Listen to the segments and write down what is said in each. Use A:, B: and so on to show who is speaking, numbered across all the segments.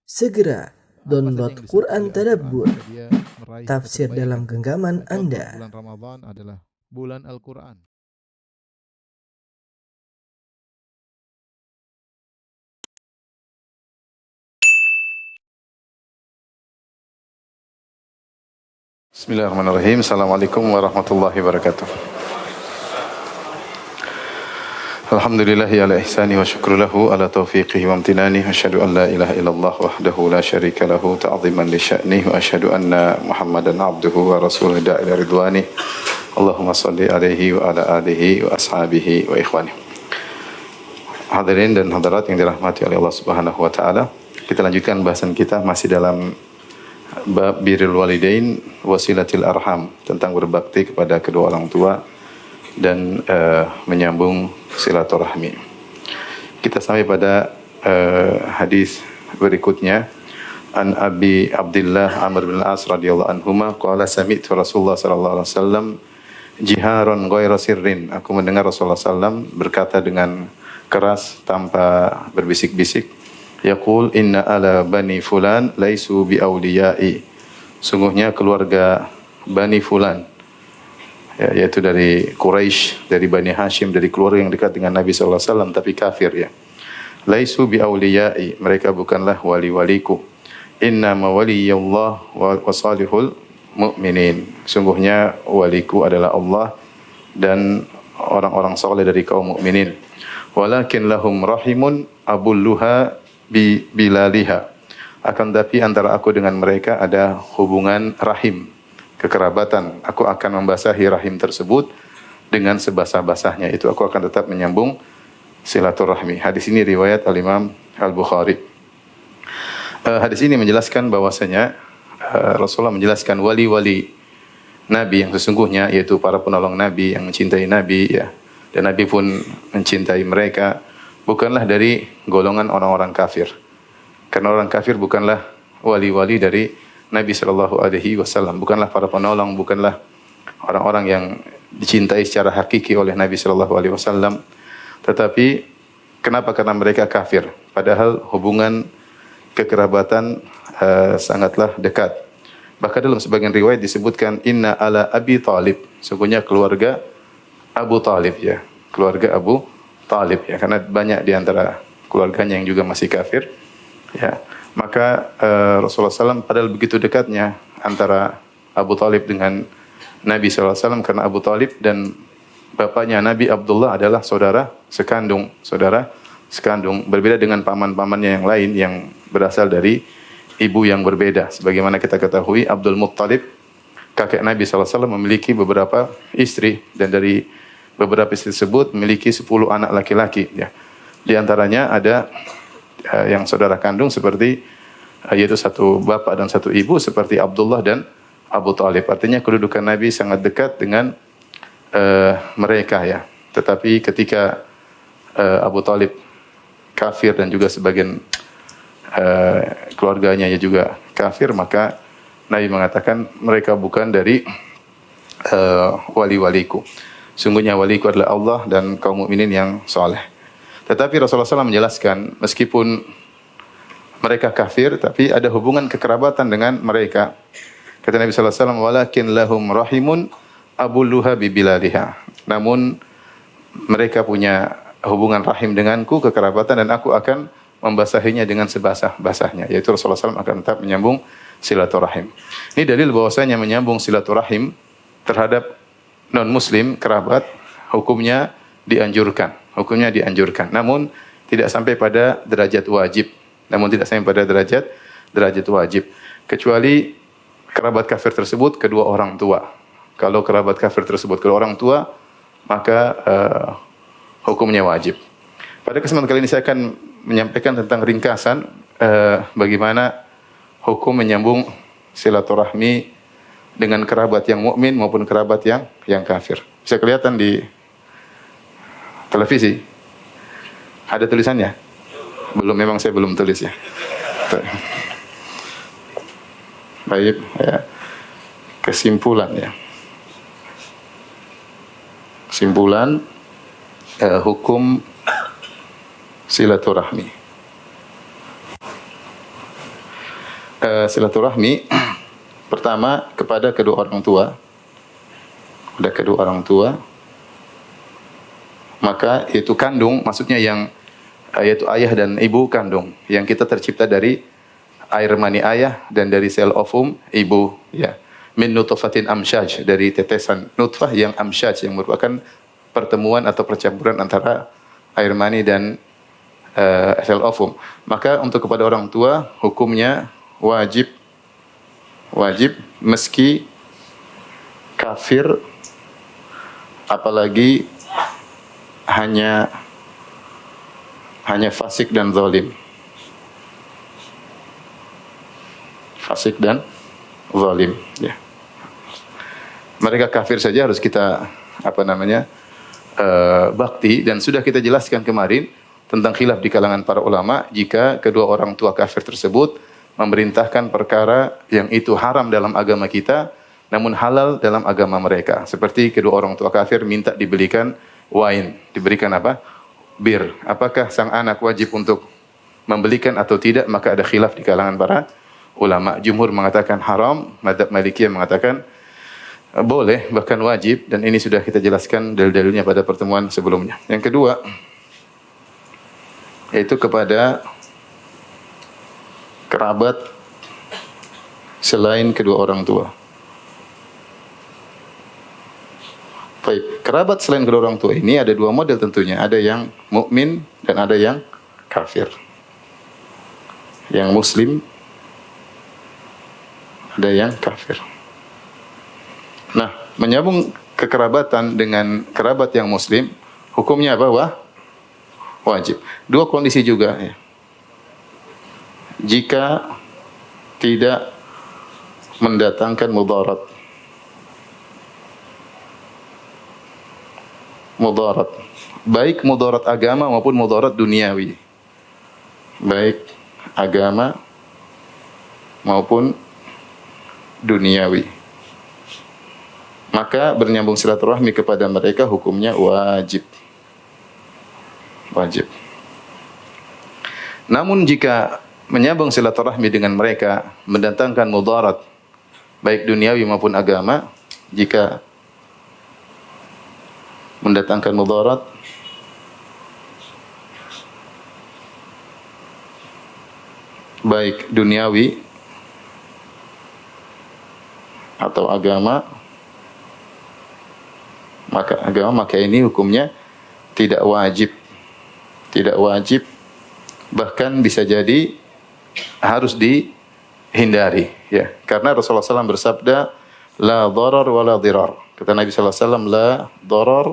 A: Segera download
B: Apa saja yang
A: Quran
B: disebut oleh
A: Tadabbur,
B: Al-Quran, dia meraih
A: tafsir
B: kebaikan.
A: dalam genggaman
B: Contoh,
A: Anda.
B: bulan Ramadan adalah bulan Al-Quran.
C: Bismillahirrahmanirrahim. Assalamualaikum warahmatullahi wabarakatuh. Alhamdulillahi ala ihsani wa syukru lahu ala taufiqihi wa amtinani. Asyhadu an la ilaha illallah wahdahu la syarika lahu ta'ziman li sya'nih. Wa asyhadu anna Muhammadan abduhu wa rasuluhu da'ila ridwani. Allahumma salli alaihi wa ala alihi wa ashabihi wa ikhwani. Hadirin dan hadirat yang dirahmati oleh Allah Subhanahu wa taala. Kita lanjutkan bahasan kita masih dalam bab birrul walidain wasilatil arham, tentang berbakti kepada kedua orang tua dan menyambung silaturahmi. Kita sampai pada hadis berikutnya. An Abi Abdullah Amr bin Al-As radhiyallahu anhuma qala sami'tu Rasulullah sallallahu alaihi wasallam jiharan ghaira sirrin. Aku mendengar Rasulullah sallam berkata dengan keras tanpa berbisik-bisik. Yaqul inna ala bani fulan laisu bi awliyai. Sungguhnya keluarga Bani Fulan, ya, yaitu dari Quraisy, dari Bani Hashim, dari keluarga yang dekat dengan Nabi sallallahu alaihi wasallam tapi kafir, ya. Laisu bi awliyai, mereka bukanlah wali-waliku. Inna ma waliyullah wa salihul mu'minin. Sungguhnya waliku adalah Allah dan orang-orang saleh dari kaum mukminin. Walakin lahum rahimun abulluha bi bilaliha. Akan tapi antara aku dengan mereka ada hubungan rahim, kekerabatan. Aku akan membasahi rahim tersebut dengan sebasah-basahnya. Itu aku akan tetap menyambung silaturahmi. Hadis ini riwayat Al-Imam Al-Bukhari. Hadis ini menjelaskan bahwasanya Rasulullah menjelaskan wali-wali Nabi yang sesungguhnya, yaitu para penolong Nabi yang mencintai Nabi, ya. Dan Nabi pun mencintai mereka, bukanlah dari golongan orang-orang kafir. Karena orang kafir bukanlah wali-wali dari Nabi sallallahu alaihi wasallam, bukanlah para penolong, bukanlah orang-orang yang dicintai secara hakiki oleh Nabi sallallahu alaihi wasallam. Tetapi kenapa? Karena mereka kafir, padahal hubungan kekerabatan sangatlah dekat. Bahkan dalam sebagian riwayat disebutkan inna ala Abi Talib, sungguhnya keluarga Abu Talib, ya, keluarga Abu Talib, ya, karena banyak di antara keluarganya yang juga masih kafir, ya. Maka Rasulullah SAW padahal begitu dekatnya antara Abu Talib dengan Nabi SAW, karena Abu Talib dan bapaknya Nabi Abdullah adalah saudara sekandung, berbeda dengan paman-pamannya yang lain yang berasal dari ibu yang berbeda. Sebagaimana kita ketahui, Abdul Muttalib, kakek Nabi SAW, memiliki beberapa istri, dan dari beberapa istri tersebut memiliki 10 anak laki-laki, ya. Di antaranya ada yang saudara kandung seperti yaitu satu bapak dan satu ibu seperti Abdullah dan Abu Talib. Artinya kedudukan Nabi sangat dekat dengan mereka, ya. Tetapi ketika Abu Talib kafir dan juga sebagian keluarganya juga kafir, maka Nabi mengatakan mereka bukan dari wali-waliku. Sungguhnya waliku adalah Allah dan kaum mukminin yang saleh. Tetapi Rasulullah SAW menjelaskan, meskipun mereka kafir, tapi ada hubungan kekerabatan dengan mereka. Kata Nabi SAW, walakin lahum rahimun abulluha bibiladiha. Namun mereka punya hubungan rahim denganku, kekerabatan, dan aku akan membasahinya dengan sebasah-basahnya. Yaitu Rasulullah SAW akan tetap menyambung silaturahim. Ini dalil bahwasanya menyambung silaturahim terhadap non-muslim, kerabat, hukumnya dianjurkan. Namun tidak sampai pada derajat wajib. Kecuali kerabat kafir tersebut kedua orang tua. Kalau kerabat kafir tersebut kedua orang tua, maka hukumnya wajib. Pada kesempatan kali ini saya akan menyampaikan tentang ringkasan bagaimana hukum menyambung silaturahmi dengan kerabat yang mukmin maupun kerabat yang kafir. Bisa kelihatan di televisi? Ada tulisannya? Belum, memang saya belum tulis, ya. Baik, ya. Kesimpulan, ya. Kesimpulan hukum silaturahmi. silaturahmi pertama kepada kedua orang tua. Kepada kedua orang tua, maka itu kandung, maksudnya yang yaitu ayah dan ibu kandung, yang kita tercipta dari air mani ayah dan dari sel ovum ibu, ya. Min nutfatin amsyaj, dari tetesan nutfah yang amsyaj, yang merupakan pertemuan atau percampuran antara air mani dan sel ovum. Maka untuk kepada orang tua hukumnya wajib meski kafir, apalagi hanya fasik dan zalim. Fasik dan zalim, ya. Mereka kafir saja harus kita bakti, dan sudah kita jelaskan kemarin tentang khilaf di kalangan para ulama jika kedua orang tua kafir tersebut memerintahkan perkara yang itu haram dalam agama kita namun halal dalam agama mereka. Seperti kedua orang tua kafir minta dibelikan wine, diberikan apa? Bir. Apakah sang anak wajib untuk membelikan atau tidak? Maka ada khilaf di kalangan para ulama. Jumhur mengatakan haram, mazhab Malikiyah mengatakan boleh, bahkan wajib, dan ini sudah kita jelaskan dalil-dalilnya pada pertemuan sebelumnya. Yang kedua, yaitu kepada kerabat selain kedua orang tua. Baik, kerabat selain kedua orang tua ini ada dua model tentunya. Ada yang mukmin dan ada yang kafir. Yang muslim, ada yang kafir. Nah, menyambung kekerabatan dengan kerabat yang muslim, hukumnya apa? Wajib. Dua kondisi juga, ya. Jika tidak mendatangkan mudarat. Baik mudarat agama maupun mudarat duniawi. Baik agama maupun duniawi. Maka bernyambung silaturahmi kepada mereka hukumnya wajib. Namun jika menyambung silaturahmi dengan mereka mendatangkan mudarat baik duniawi maupun agama, jika mendatangkan mudarat baik duniawi atau agama, maka ini hukumnya tidak wajib, bahkan bisa jadi harus dihindari, ya. Karena Rasulullah SAW bersabda, la dharar wa la dhirar. Kata Nabi SAW, la dharar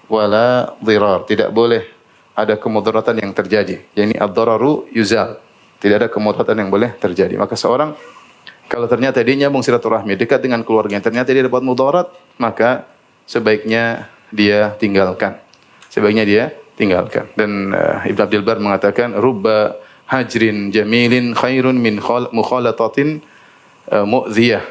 C: wa la dhirar. Tidak boleh ada kemudaratan yang terjadi. Yani ad-dhararu yuzal. Tidak ada kemudaratan yang boleh terjadi. Maka seorang kalau ternyata dia nyambung silaturahmi dekat dengan keluarganya, ternyata dia dapat mudarat, maka sebaiknya dia tinggalkan. Dan Ibn Abdul Bar mengatakan, rubba hajrin jamilin khairun min mukhalatatin mu'ziyah.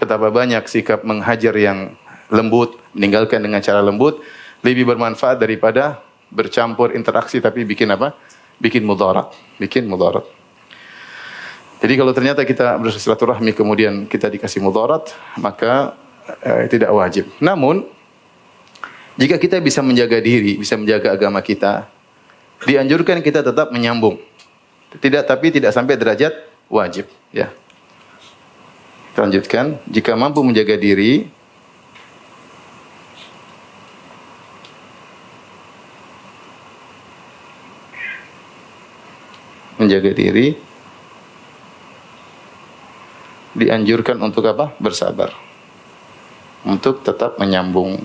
C: Betapa banyak sikap menghajar yang lembut, meninggalkan dengan cara lembut, lebih bermanfaat daripada bercampur interaksi tapi bikin apa? Bikin mudarat. Jadi kalau ternyata kita bersilaturahmi kemudian kita dikasih mudarat, maka tidak wajib. Namun jika kita bisa menjaga diri, bisa menjaga agama kita, dianjurkan kita tetap menyambung. Tapi tidak sampai derajat wajib, ya. Kita lanjutkan, jika mampu menjaga diri, dianjurkan untuk apa? Bersabar. Untuk tetap menyambung.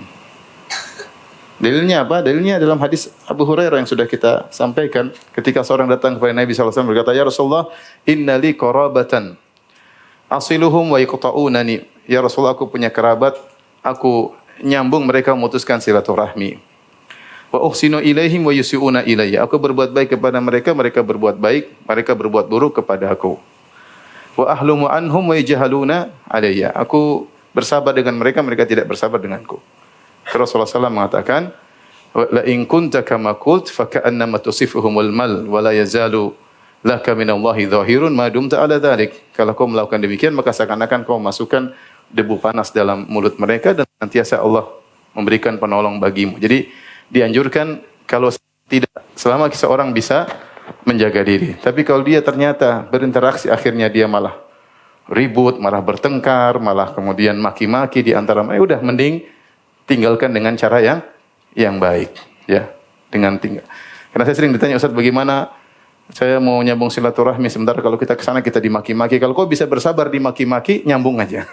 C: Dalilnya apa? Dalilnya dalam hadis Abu Hurairah yang sudah kita sampaikan. Ketika seorang datang kepada Nabi SAW berkata, ya Rasulullah, inna li qarabatan asiluhum wa yaqta'unani. Ya Rasulullah, aku punya kerabat, aku nyambung mereka memutuskan silaturahmi. Wa uhsinu ilaihim wa yusi'una ilayya. Aku berbuat baik kepada mereka, mereka berbuat baik, mereka berbuat buruk kepada aku. Wa ahlumu anhum wa yajhaluna alayya. Aku bersabar dengan mereka, mereka tidak bersabar denganku. Rasulullah SAW mengatakan, la in kunta kama qult fa ka'annama tusifuhumul mal wa la yazalu laka minallahi dhahirun ma dumta ala dzalik. Kalau kau melakukan demikian maka seakan-akan kau masukkan debu panas dalam mulut mereka dan nantiasa Allah memberikan penolong bagimu. Jadi dianjurkan kalau tidak, selama seorang bisa menjaga diri. Tapi kalau dia ternyata berinteraksi akhirnya dia malah ribut, malah bertengkar, malah kemudian maki-maki di antara mereka, udah mending tinggalkan dengan cara yang baik, ya. Dengan tinggal. Karena saya sering ditanya, Ustaz, bagaimana saya mau nyambung silaturahmi sebentar kalau kita ke sana kita dimaki-maki. Kalau kau bisa bersabar dimaki-maki, nyambung aja.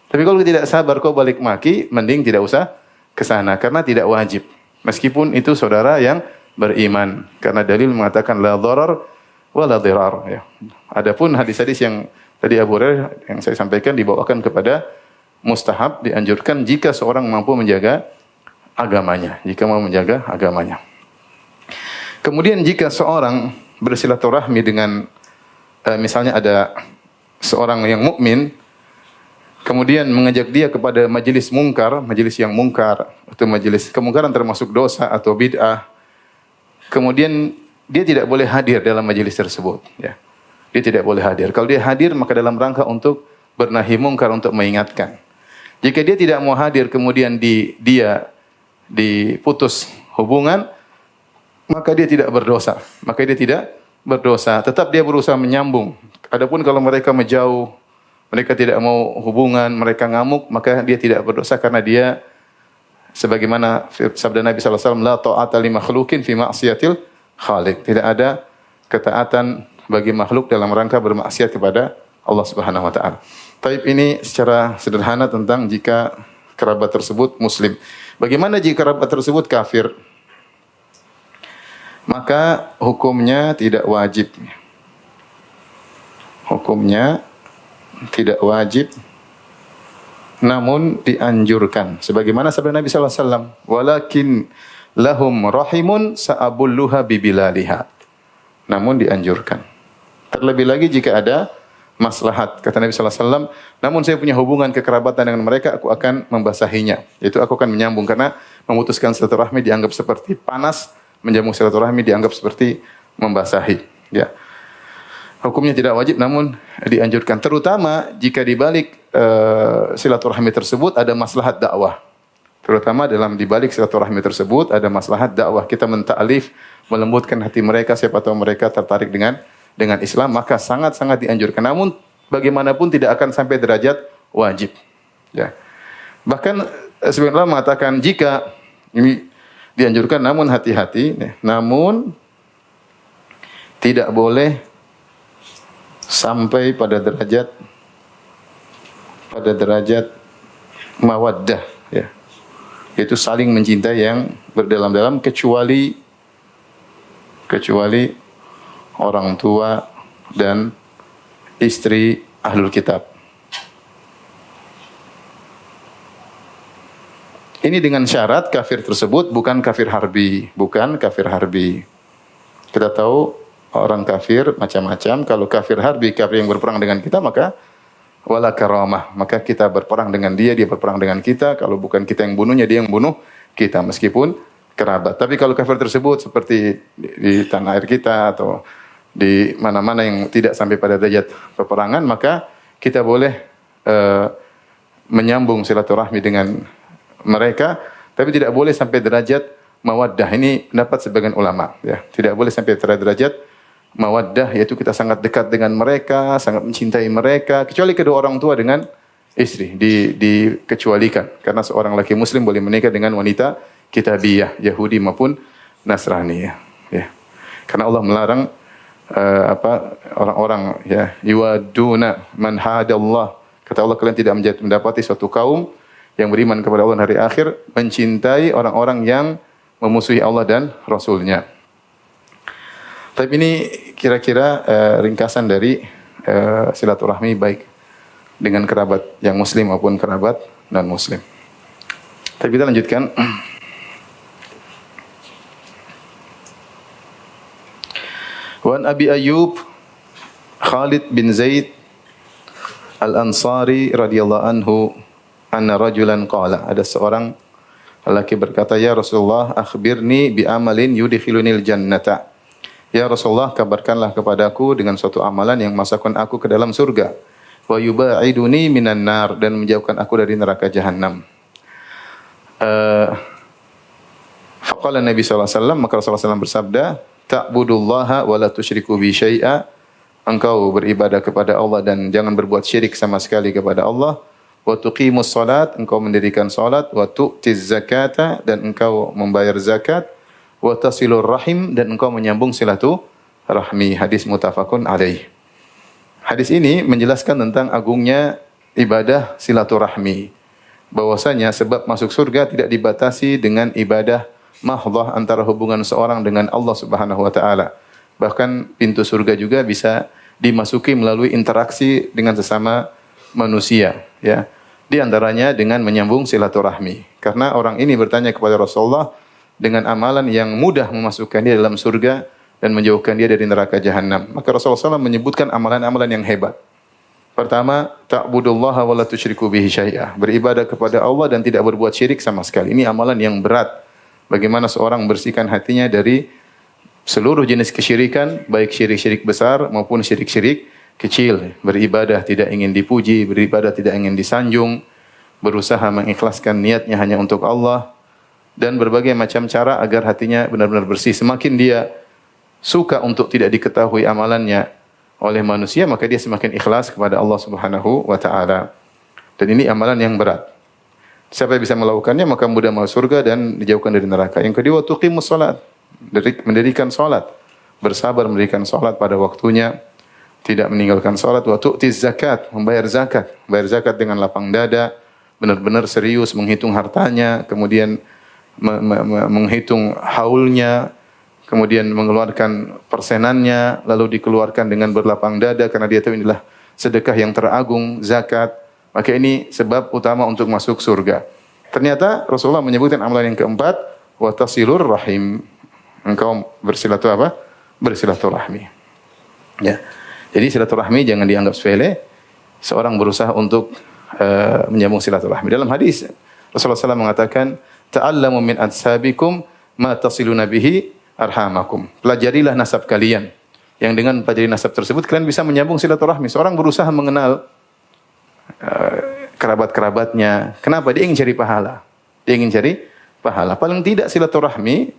C: Tapi kalau tidak sabar kau balik maki, mending tidak usah ke sana karena tidak wajib. Meskipun itu saudara yang beriman, karena dalil mengatakan la dharar wa la dirar, ya. Adapun hadis-hadis yang tadi Abu Hurairah yang saya sampaikan dibawakan kepada mustahab, dianjurkan jika seorang mampu menjaga agamanya, jika mau menjaga agamanya. Kemudian jika seorang bersilaturahmi dengan misalnya ada seorang yang mukmin kemudian mengajak dia kepada majelis mungkar, majelis yang mungkar atau majelis kemungkaran termasuk dosa atau bid'ah. Kemudian dia tidak boleh hadir dalam majelis tersebut, ya. Dia tidak boleh hadir. Kalau dia hadir maka dalam rangka untuk bernahi mungkar, untuk mengingatkan. Jika dia tidak mau hadir kemudian dia diputus hubungan, maka dia tidak berdosa. Maka dia tidak berdosa. Tetap dia berusaha menyambung. Adapun kalau mereka menjauh, mereka tidak mau hubungan, mereka ngamuk, maka dia tidak berdosa karena dia sebagaimana sabda Nabi sallallahu alaihi wasallam, la ta'ata li makhluqin fi ma'siyatil khaliq. Tidak ada ketaatan bagi makhluk dalam rangka bermaksiat kepada Allah Subhanahu wa taala. Taib ini secara sederhana tentang jika kerabat tersebut muslim. Bagaimana jika kerabat tersebut kafir? Maka hukumnya tidak wajib. Hukumnya tidak wajib, namun dianjurkan. Sebagaimana sabda Nabi sallallahu alaihi wasallam, "Walakin lahum rahimun sa'abulluha bibilaliha." Namun dianjurkan. Terlebih lagi jika ada maslahat. Kata Nabi sallallahu alaihi wasallam, "Namun saya punya hubungan kekerabatan dengan mereka, aku akan membasahinya." Itu aku akan menyambung karena memutuskan silaturahmi dianggap seperti panas, menyambung silaturahmi dianggap seperti membasahi, ya. Hukumnya tidak wajib namun dianjurkan, terutama jika di balik silaturahmi tersebut ada maslahat dakwah. Terutama dalam di balik silaturahmi tersebut ada maslahat dakwah. Kita menta'alif, melembutkan hati mereka, siapa tahu mereka tertarik dengan Islam, maka sangat-sangat dianjurkan. Namun bagaimanapun tidak akan sampai derajat wajib. Ya. Bahkan sebagian ulama mengatakan jika ini dianjurkan namun hati-hati, namun tidak boleh sampai pada derajat mawaddah, ya. Yaitu saling mencintai yang berdalam-dalam kecuali orang tua dan istri ahlul kitab. Ini dengan syarat kafir tersebut bukan kafir harbi, Kita tahu orang kafir macam-macam. Kalau kafir harbi, kafir yang berperang dengan kita, maka wala karamah. Maka kita berperang dengan dia berperang dengan kita. Kalau bukan kita yang bunuhnya, dia yang bunuh kita meskipun kerabat. Tapi kalau kafir tersebut seperti di tanah air kita atau di mana-mana yang tidak sampai pada derajat peperangan, maka kita boleh menyambung silaturahmi dengan mereka, tapi tidak boleh sampai derajat mawaddah. Ini pendapat sebagian ulama, ya. Tidak boleh sampai derajat mawaddah, yaitu kita sangat dekat dengan mereka, sangat mencintai mereka, kecuali kedua orang tua dengan istri dikecualikan, karena seorang laki muslim boleh menikah dengan wanita kitabiyah, Yahudi maupun Nasrani, ya. Karena Allah melarang orang-orang, ya, yuwaduna man hadallah. Kata Allah, kalian tidak mendapati suatu kaum yang beriman kepada Allah dan hari akhir mencintai orang-orang yang memusuhi Allah dan Rasulnya. Tapi ini kira-kira ringkasan dari silaturahmi baik dengan kerabat yang muslim maupun kerabat non muslim. Tapi kita lanjutkan. Wan Abi Ayyub Khalid bin Zaid Al-Ansari radhiyallahu anhu anna rajulan qala, ada seorang lelaki berkata, ya Rasulullah, akhbirni bi amalin yudkhilunil jannata. Ya Rasulullah, kabarkanlah kepadaku dengan suatu amalan yang memasukkan aku ke dalam surga. Wa yubaiduni minan nar, dan menjauhkan aku dari neraka jahanam. Faqala Nabi sallallahu alaihi wasallam, maka Rasulullah SAW bersabda, ta'budullaha wa la tusyriku bi syai'a. Engkau beribadah kepada Allah dan jangan berbuat syirik sama sekali kepada Allah. Wa tuqimus salat, engkau mendirikan salat. Wa tu'tiz zakata, dan engkau membayar zakat. Wa tasilur rahim, dan engkau menyambung silaturahmi. Hadis muttafaqun alaih. Hadis ini menjelaskan tentang agungnya ibadah silaturahmi. Bahwasanya sebab masuk surga tidak dibatasi dengan ibadah mahdhah antara hubungan seorang dengan Allah Subhanahu wa taala. Bahkan pintu surga juga bisa dimasuki melalui interaksi dengan sesama manusia, ya. Di antaranya dengan menyambung silaturahmi. Karena orang ini bertanya kepada Rasulullah dengan amalan yang mudah memasukkan dia dalam surga dan menjauhkan dia dari neraka jahanam. Maka Rasulullah SAW menyebutkan amalan-amalan yang hebat. Pertama, ta'budullaha wa la tusyriku bihi syai'ah. Beribadah kepada Allah dan tidak berbuat syirik sama sekali. Ini amalan yang berat. Bagaimana seorang membersihkan hatinya dari seluruh jenis kesyirikan, baik syirik-syirik besar maupun syirik-syirik kecil. Beribadah tidak ingin dipuji, beribadah tidak ingin disanjung, berusaha mengikhlaskan niatnya hanya untuk Allah, dan berbagai macam cara agar hatinya benar-benar bersih. Semakin dia suka untuk tidak diketahui amalannya oleh manusia, maka dia semakin ikhlas kepada Allah Subhanahu wa taala. Dan ini amalan yang berat. Siapa yang bisa melakukannya maka mudah masuk surga dan dijauhkan dari neraka. Yang kedua, tuqimus salat. Mendirikan salat. Bersabar mendirikan salat pada waktunya, tidak meninggalkan salat. Wa tu'tiz zakat, membayar zakat. Bayar zakat dengan lapang dada, benar-benar serius menghitung hartanya, kemudian menghitung haulnya, kemudian mengeluarkan persenannya, lalu dikeluarkan dengan berlapang dada karena dia tahu inilah sedekah yang teragung, zakat. Maka ini sebab utama untuk masuk surga. Ternyata Rasulullah menyebutkan amalan yang keempat, wa tasilur rahim. Engkau bersilaturahmi. Ya. Jadi silaturahmi jangan dianggap sepele. Seorang berusaha untuk menyambung silaturahmi. Dalam hadis Rasulullah SAW mengatakan, ta'allamu min adsabikum ma tasiluna bihi arhamakum. Pelajarilah nasab kalian. Yang dengan pelajari nasab tersebut kalian bisa menyambung silaturahmi. Seorang berusaha mengenal kerabat-kerabatnya. Kenapa? Dia ingin cari pahala. Dia ingin cari pahala. Paling tidak silaturahmi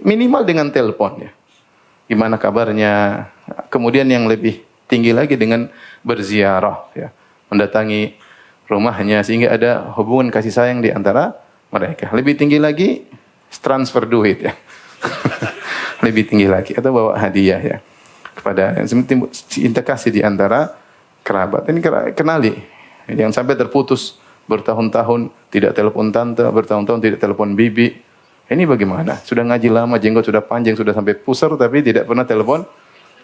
C: minimal dengan telepon, ya. Gimana kabarnya? Kemudian yang lebih tinggi lagi dengan berziarah, ya. Mendatangi rumahnya sehingga ada hubungan kasih sayang di antara mereka. Lebih tinggi lagi transfer duit, ya. Lebih tinggi lagi atau bawa hadiah, ya. Kepada cinta kasih di antara kerabat. Ini kenali. Jangan sampai terputus bertahun-tahun tidak telepon tante, bertahun-tahun tidak telepon bibi. Ini bagaimana? Sudah ngaji lama, jenggot sudah panjang, sudah sampai pusar, tapi tidak pernah telepon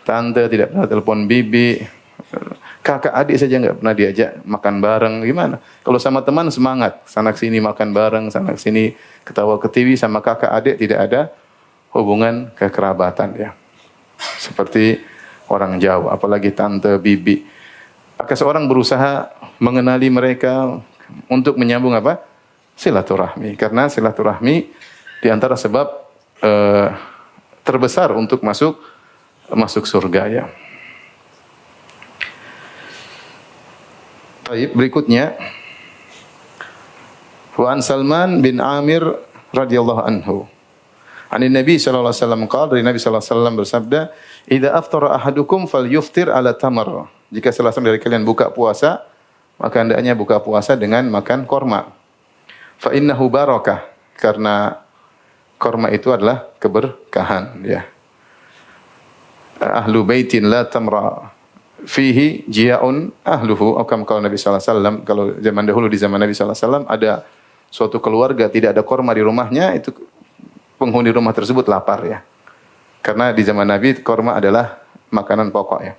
C: tante, tidak pernah telepon bibi. Kakak adik saja nggak pernah diajak makan bareng. Gimana? Kalau sama teman semangat, sana sini makan bareng, sana sini ketawa ketiwi. Sama kakak adik tidak ada hubungan kekerabatan, ya. Seperti orang Jawa, apalagi tante, bibi. Maka seorang berusaha mengenali mereka untuk menyambung apa? Silaturahmi. Karena silaturahmi di antara sebab terbesar untuk masuk surga, ya. Baik, berikutnya wa an Salman bin Amir radhiyallahu anhu. Ani Nabi sallallahu alaihi wasallam qala, dari Nabi sallallahu alaihi wasallam bersabda, "Idza aftara ahadukum falyuftir ala tamar." Jika salah seorang dari kalian buka puasa, maka hendaknya buka puasa dengan makan korma. Fa innahu barakah, karena korma itu adalah keberkahan, ya. Ahlu baitin la tamra fihi jia'un ahluhu. Atau kalau Nabi sallallahu alaihi wasallam, kalau zaman dahulu di zaman Nabi sallallahu alaihi wasallam ada suatu keluarga tidak ada korma di rumahnya, itu penghuni rumah tersebut lapar, ya. Karena di zaman Nabi korma adalah makanan pokok, ya.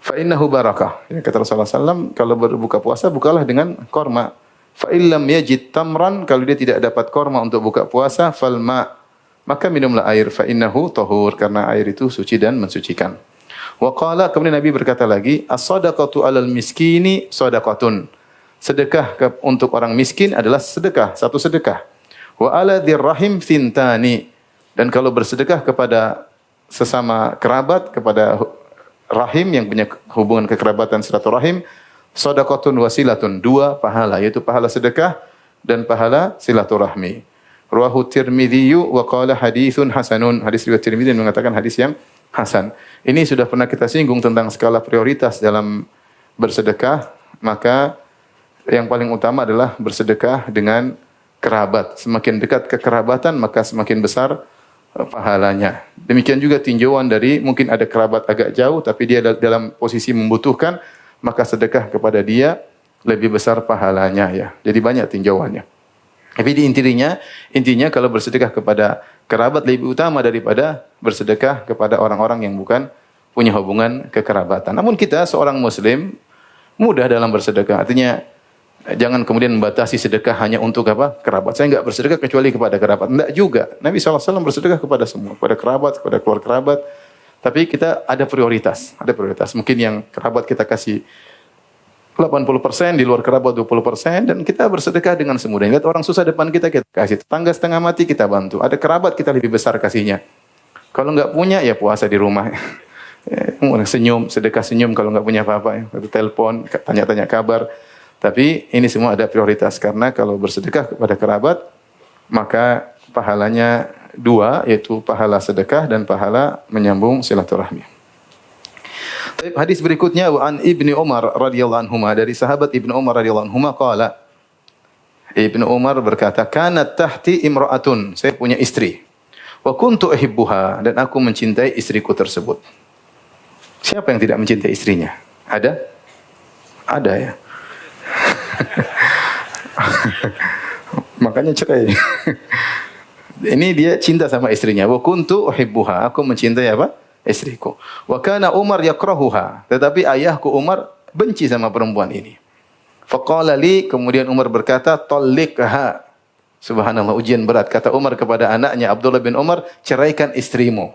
C: Fa innahu barakah. Ya, kata Rasulullah SAW, kalau berbuka puasa bukalah dengan korma. Fa illam yajid tamran, kalau dia tidak dapat korma untuk buka puasa, fal ma, maka minumlah air. Fa innahu tahur, karena air itu suci dan mensucikan. Wa qala, kemudian Nabi berkata lagi, as-sadaqatu 'alal miskini shadaqatun. Sedekah untuk orang miskin adalah sedekah, satu sedekah. Wa 'ala dzirrahim thintani, dan kalau bersedekah kepada sesama kerabat, kepada rahim yang punya hubungan kekerabatan silaturahim, shadaqatun wasilatun, dua pahala, yaitu pahala sedekah dan pahala silaturahmi. Rawahu Tirmidzi wa qala haditsun hasanun. Hadis riwayat Tirmidzi mengatakan hadis yang hasan. Ini sudah pernah kita singgung tentang skala prioritas dalam bersedekah, maka yang paling utama adalah bersedekah dengan kerabat. Semakin dekat kekerabatan, maka semakin besar pahalanya. Demikian juga tinjauan dari mungkin ada kerabat agak jauh tapi dia dalam posisi membutuhkan, maka sedekah kepada dia lebih besar pahalanya ya. Jadi banyak tinjauannya. Tapi intinya kalau bersedekah kepada kerabat lebih utama daripada bersedekah kepada orang-orang yang bukan punya hubungan kekerabatan. Namun kita seorang muslim mudah dalam bersedekah. Artinya jangan kemudian membatasi sedekah hanya untuk apa? Kerabat. Saya enggak bersedekah kecuali kepada kerabat. Enggak juga. Nabi SAW bersedekah kepada semua, kepada kerabat, kepada keluarga kerabat. Tapi kita ada prioritas. Ada prioritas. Mungkin yang kerabat kita kasih 80%, di luar kerabat 20%, dan kita bersedekah dengan semudah. Lihat orang susah depan kita kasih. Tetangga setengah mati kita bantu. Ada kerabat kita lebih besar kasihnya. Kalau enggak punya, ya puasa di rumah. Senyum, sedekah senyum kalau enggak punya apa-apa. Telepon, tanya-tanya kabar. Tapi ini semua ada prioritas karena kalau bersedekah kepada kerabat maka pahalanya dua, yaitu pahala sedekah dan pahala menyambung silaturahmi. Hadis berikutnya wa an Ibnu Umar radhiyallahu anhu, dari sahabat Ibnu Umar radhiyallahu anhu qala, Ibnu Umar berkata, kanat tahti imra'atun, saya punya istri, wa kuntu uhibbuha, dan aku mencintai istriku tersebut. Siapa yang tidak mencintai istrinya? Ada? Ada ya. Makanya cerai. Ini dia cinta sama istrinya. Wa kuntu uhibbuha, aku mencintai apa? Istriku. Wa kana Umar yakrahuha, tetapi ayahku Umar benci sama perempuan ini. Faqala li, kemudian Umar berkata, talliqha. Subhanallah, ujian berat. Kata Umar kepada anaknya Abdullah bin Umar, ceraikan istrimu.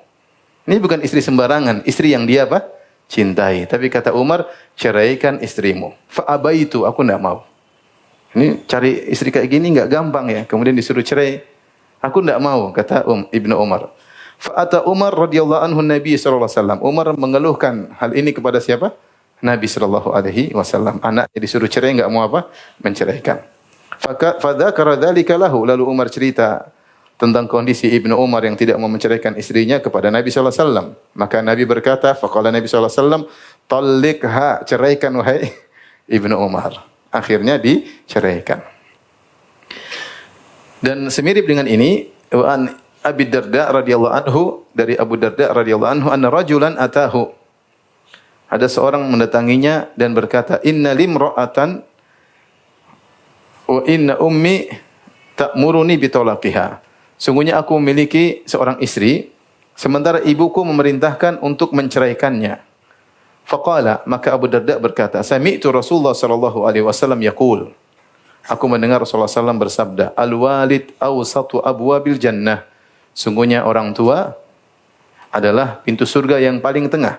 C: Ini bukan istri sembarangan, istri yang dia apa? Cintai. Tapi kata Umar, ceraikan istrimu. Fa abaitu, aku enggak mau. Ini cari istri kayak gini enggak gampang ya. Kemudian disuruh cerai. Aku enggak mau, kata Ibnu Umar. Fa ata Umar radhiyallahu anhu Nabi sallallahu alaihi wasallam. Umar mengeluhkan hal ini kepada siapa? Nabi sallallahu alaihi wasallam. Anaknya disuruh cerai enggak mau apa? Menceraikan. Fa dzakara dzalika lahu. Lalu Umar cerita tentang kondisi Ibnu Umar yang tidak mau menceraikan istrinya kepada Nabi sallallahu alaihi wasallam. Maka Nabi berkata, faqala Nabi sallallahu alaihi wasallam, talliqha, ceraikan wahai Ibnu Umar. Akhirnya diceraikan. Dan semirip dengan ini, wa Abi Darda radhiyallahu anhu, dari Abu Darda radhiyallahu anhu, anna rajulan atahu. Ada seorang mendatanginya dan berkata, inna limra'atan wa inna ummi ta'muruni bitolaqiha. Sungguhnya aku memiliki seorang istri, sementara ibuku memerintahkan untuk menceraikannya. Faqala, maka Abu Darda berkata, sami'tu Rasulullah sallallahu alaihi wasallam yaqul. Aku mendengar Rasulullah sallallahu alaihi wasallam bersabda, al-walid awsatu abwabil jannah. Sungguhnya orang tua adalah pintu surga yang paling tengah.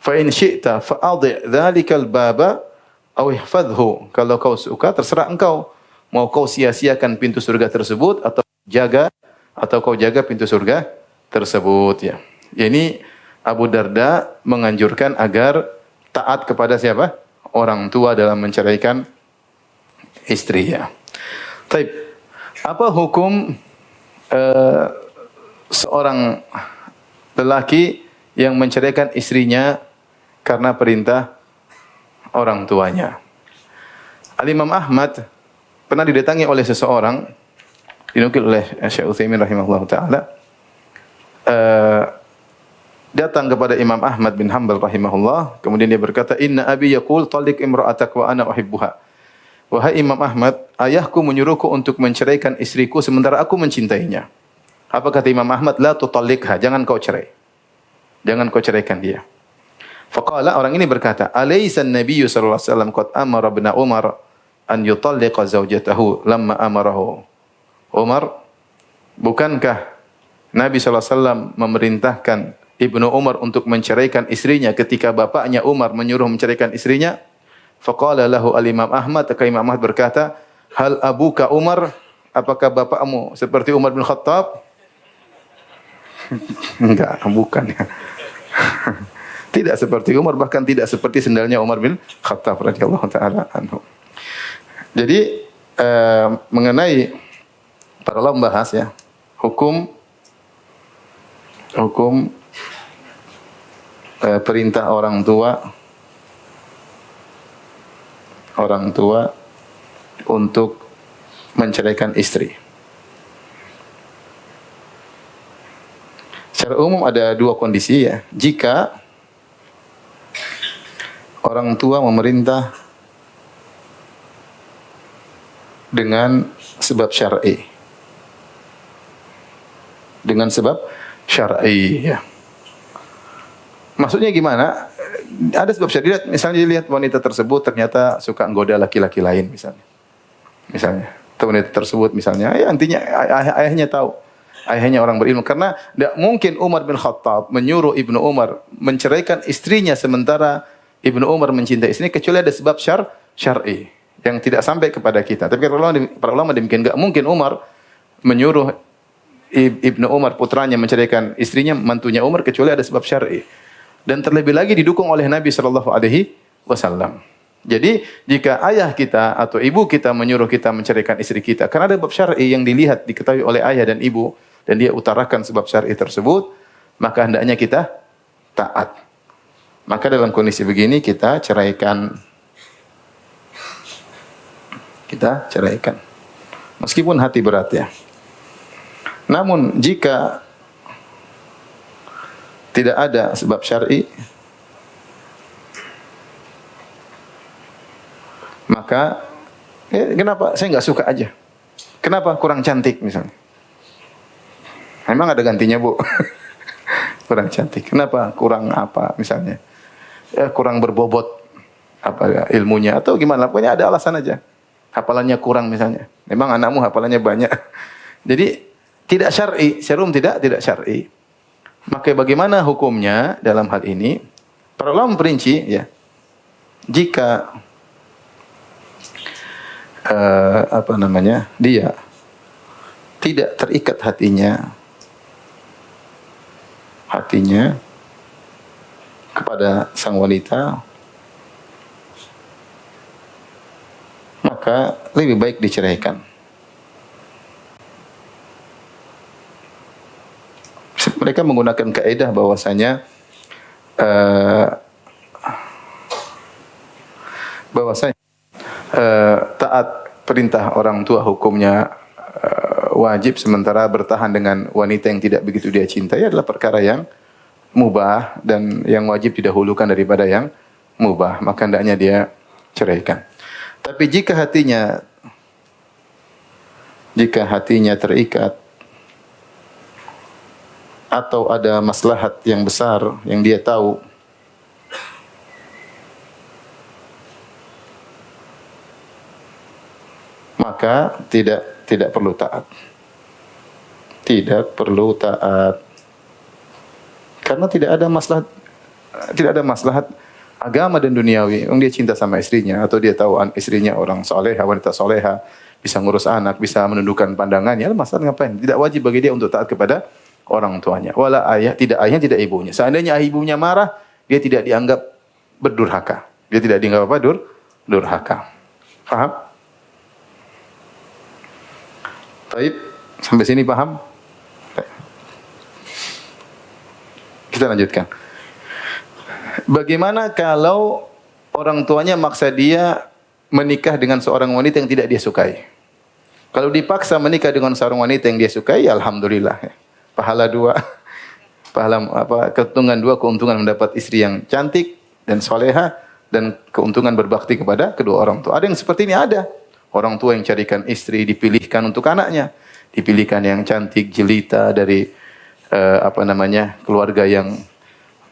C: Fa in syi'ta fa'adhi' dzalikal baba aw ihfadhhu. Kalau kau suka terserah engkau. Mau kau sia-siakan pintu surga tersebut atau kau jaga pintu surga tersebut ya. Ini Abu Darda menganjurkan agar taat kepada siapa? Orang tua dalam menceraikan istri ya. Baik. Apa hukum seorang lelaki yang menceraikan istrinya karena perintah orang tuanya? Al-Imam Ahmad pernah didatangi oleh seseorang, dinukil oleh Syekh Utsaimin rahimahullah taala, datang kepada Imam Ahmad bin Hanbal rahimahullah, kemudian dia berkata, inna abi yaqul talliq imra'atak wa ana uhibbuha. Wahai Imam Ahmad, ayahku menyuruhku untuk menceraikan istriku sementara aku mencintainya. Apa kata Imam Ahmad? La tutalliqha, jangan kau cerai. Jangan kau ceraikan dia. Faqala, orang ini berkata, alaysa an-nabiyyu sallallahu alaihi wasallam qad amara ibn Umar an yutalliqa zawjatahu lamma amarahu Umar, bukankah Nabi sallallahu alaihi wasallam memerintahkan Ibnu Umar untuk menceraikan istrinya ketika bapaknya Umar menyuruh menceraikan istrinya? Faqala lahu al-Imam Ahmad, maka Imam Ahmad berkata, hal abuka Umar, apakah bapakmu seperti Umar bin Khattab? Enggak, bukan ya. Tidak seperti Umar, bahkan tidak seperti sendalnya Umar bin Khattab radhiyallahu taala anhu. Jadi mengenai para ulama membahas ya hukum perintah orang tua untuk menceraikan istri. Secara umum ada dua kondisi ya. Jika orang tua memerintah dengan sebab syar'i. Dengan sebab syar'i ya. Maksudnya gimana? Ada sebab syar'i. Misalnya dilihat wanita tersebut ternyata suka menggoda laki-laki lain misalnya. Atau wanita tersebut misalnya, ya intinya ayahnya tahu. Ayahnya orang berilmu. Karena tidak mungkin Umar bin Khattab menyuruh Ibnu Umar menceraikan istrinya sementara Ibnu Umar mencintai istrinya kecuali ada sebab syar'i yang tidak sampai kepada kita. Tapi para ulama demikian, enggak mungkin Umar menyuruh Ibnu Umar putranya menceraikan istrinya mantunya Umar kecuali ada sebab syar'i. Dan terlebih lagi didukung oleh Nabi sallallahu alaihi wasallam. Jadi jika ayah kita atau ibu kita menyuruh kita menceraikan istri kita karena ada sebab syar'i yang dilihat diketahui oleh ayah dan ibu dan dia utarakan sebab syar'i tersebut, maka hendaknya kita taat. Maka dalam kondisi begini kita ceraikan. Meskipun hati berat ya. Namun jika tidak ada sebab syar'i, maka kenapa saya nggak suka aja? Kenapa kurang cantik misalnya? Memang ada gantinya bu. Kurang cantik. Kenapa kurang apa misalnya? Kurang berbobot apa ya, ilmunya atau gimana? Pokoknya ada alasan aja. Hafalannya kurang misalnya. Memang anakmu hafalannya banyak. Jadi tidak syar'i, serum tidak syar'i. Maka bagaimana hukumnya dalam hal ini? Para ulama memperinci ya. Jika dia tidak terikat hatinya kepada sang wanita, maka lebih baik diceraikan. Mereka menggunakan kaidah bahwasanya taat perintah orang tua hukumnya wajib, sementara bertahan dengan wanita yang tidak begitu dia cintai adalah perkara yang mubah dan yang wajib didahulukan daripada yang mubah, maka hendaknya dia ceraikan. Tapi jika hatinya terikat atau ada maslahat yang besar yang dia tahu, maka tidak perlu taat. Tidak perlu taat. Karena tidak ada maslahat agama dan duniawi. Dia cinta sama istrinya atau dia tahu istrinya orang soleha, wanita soleha, bisa ngurus anak, bisa menundukkan pandangannya, masalah ngapain? Tidak wajib bagi dia untuk taat kepada orang tuanya. Wala ayahnya tidak ibunya. Seandainya ibunya marah, dia tidak dianggap berdurhaka. Dia tidak dianggap apa? Durhaka. Paham? Baik, sampai sini paham? Kita lanjutkan. Bagaimana kalau orang tuanya maksa dia menikah dengan seorang wanita yang tidak dia sukai? Kalau dipaksa menikah dengan seorang wanita yang dia sukai, ya alhamdulillah. Pahala dua. Keuntungan dua, keuntungan mendapat istri yang cantik dan soleha, dan keuntungan berbakti kepada kedua orang tua. Ada yang seperti ini, ada. Orang tua yang carikan istri dipilihkan untuk anaknya. Dipilihkan yang cantik, jelita, dari keluarga yang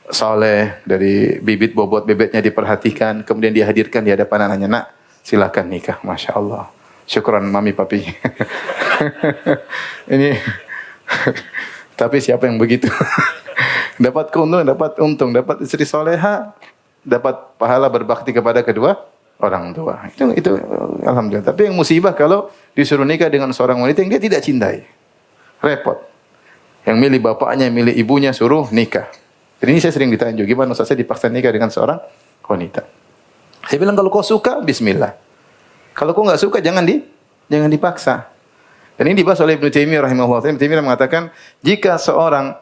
C: saleh, dari bibit bobot bebeknya diperhatikan, kemudian dihadirkan di hadapan anaknya, nak silakan nikah, masya Allah, syukran mami papi. Ini tapi siapa yang begitu? Dapat keuntungan, dapat istri soleha, dapat pahala berbakti kepada kedua orang tua. Itu alhamdulillah. Tapi yang musibah kalau disuruh nikah dengan seorang wanita yang dia tidak cintai, repot. Yang milih bapaknya, yang milih ibunya suruh nikah. Dan ini saya sering ditanya juga, gimana Ustaz saya dipaksa nikah dengan seorang wanita. Saya bilang kalau kau suka, bismillah. Kalau kau nggak suka, jangan dipaksa. Dan ini dibahas oleh Ibnu Taimiyah rahimahullah. Ibnu Taimiyah mengatakan, jika seorang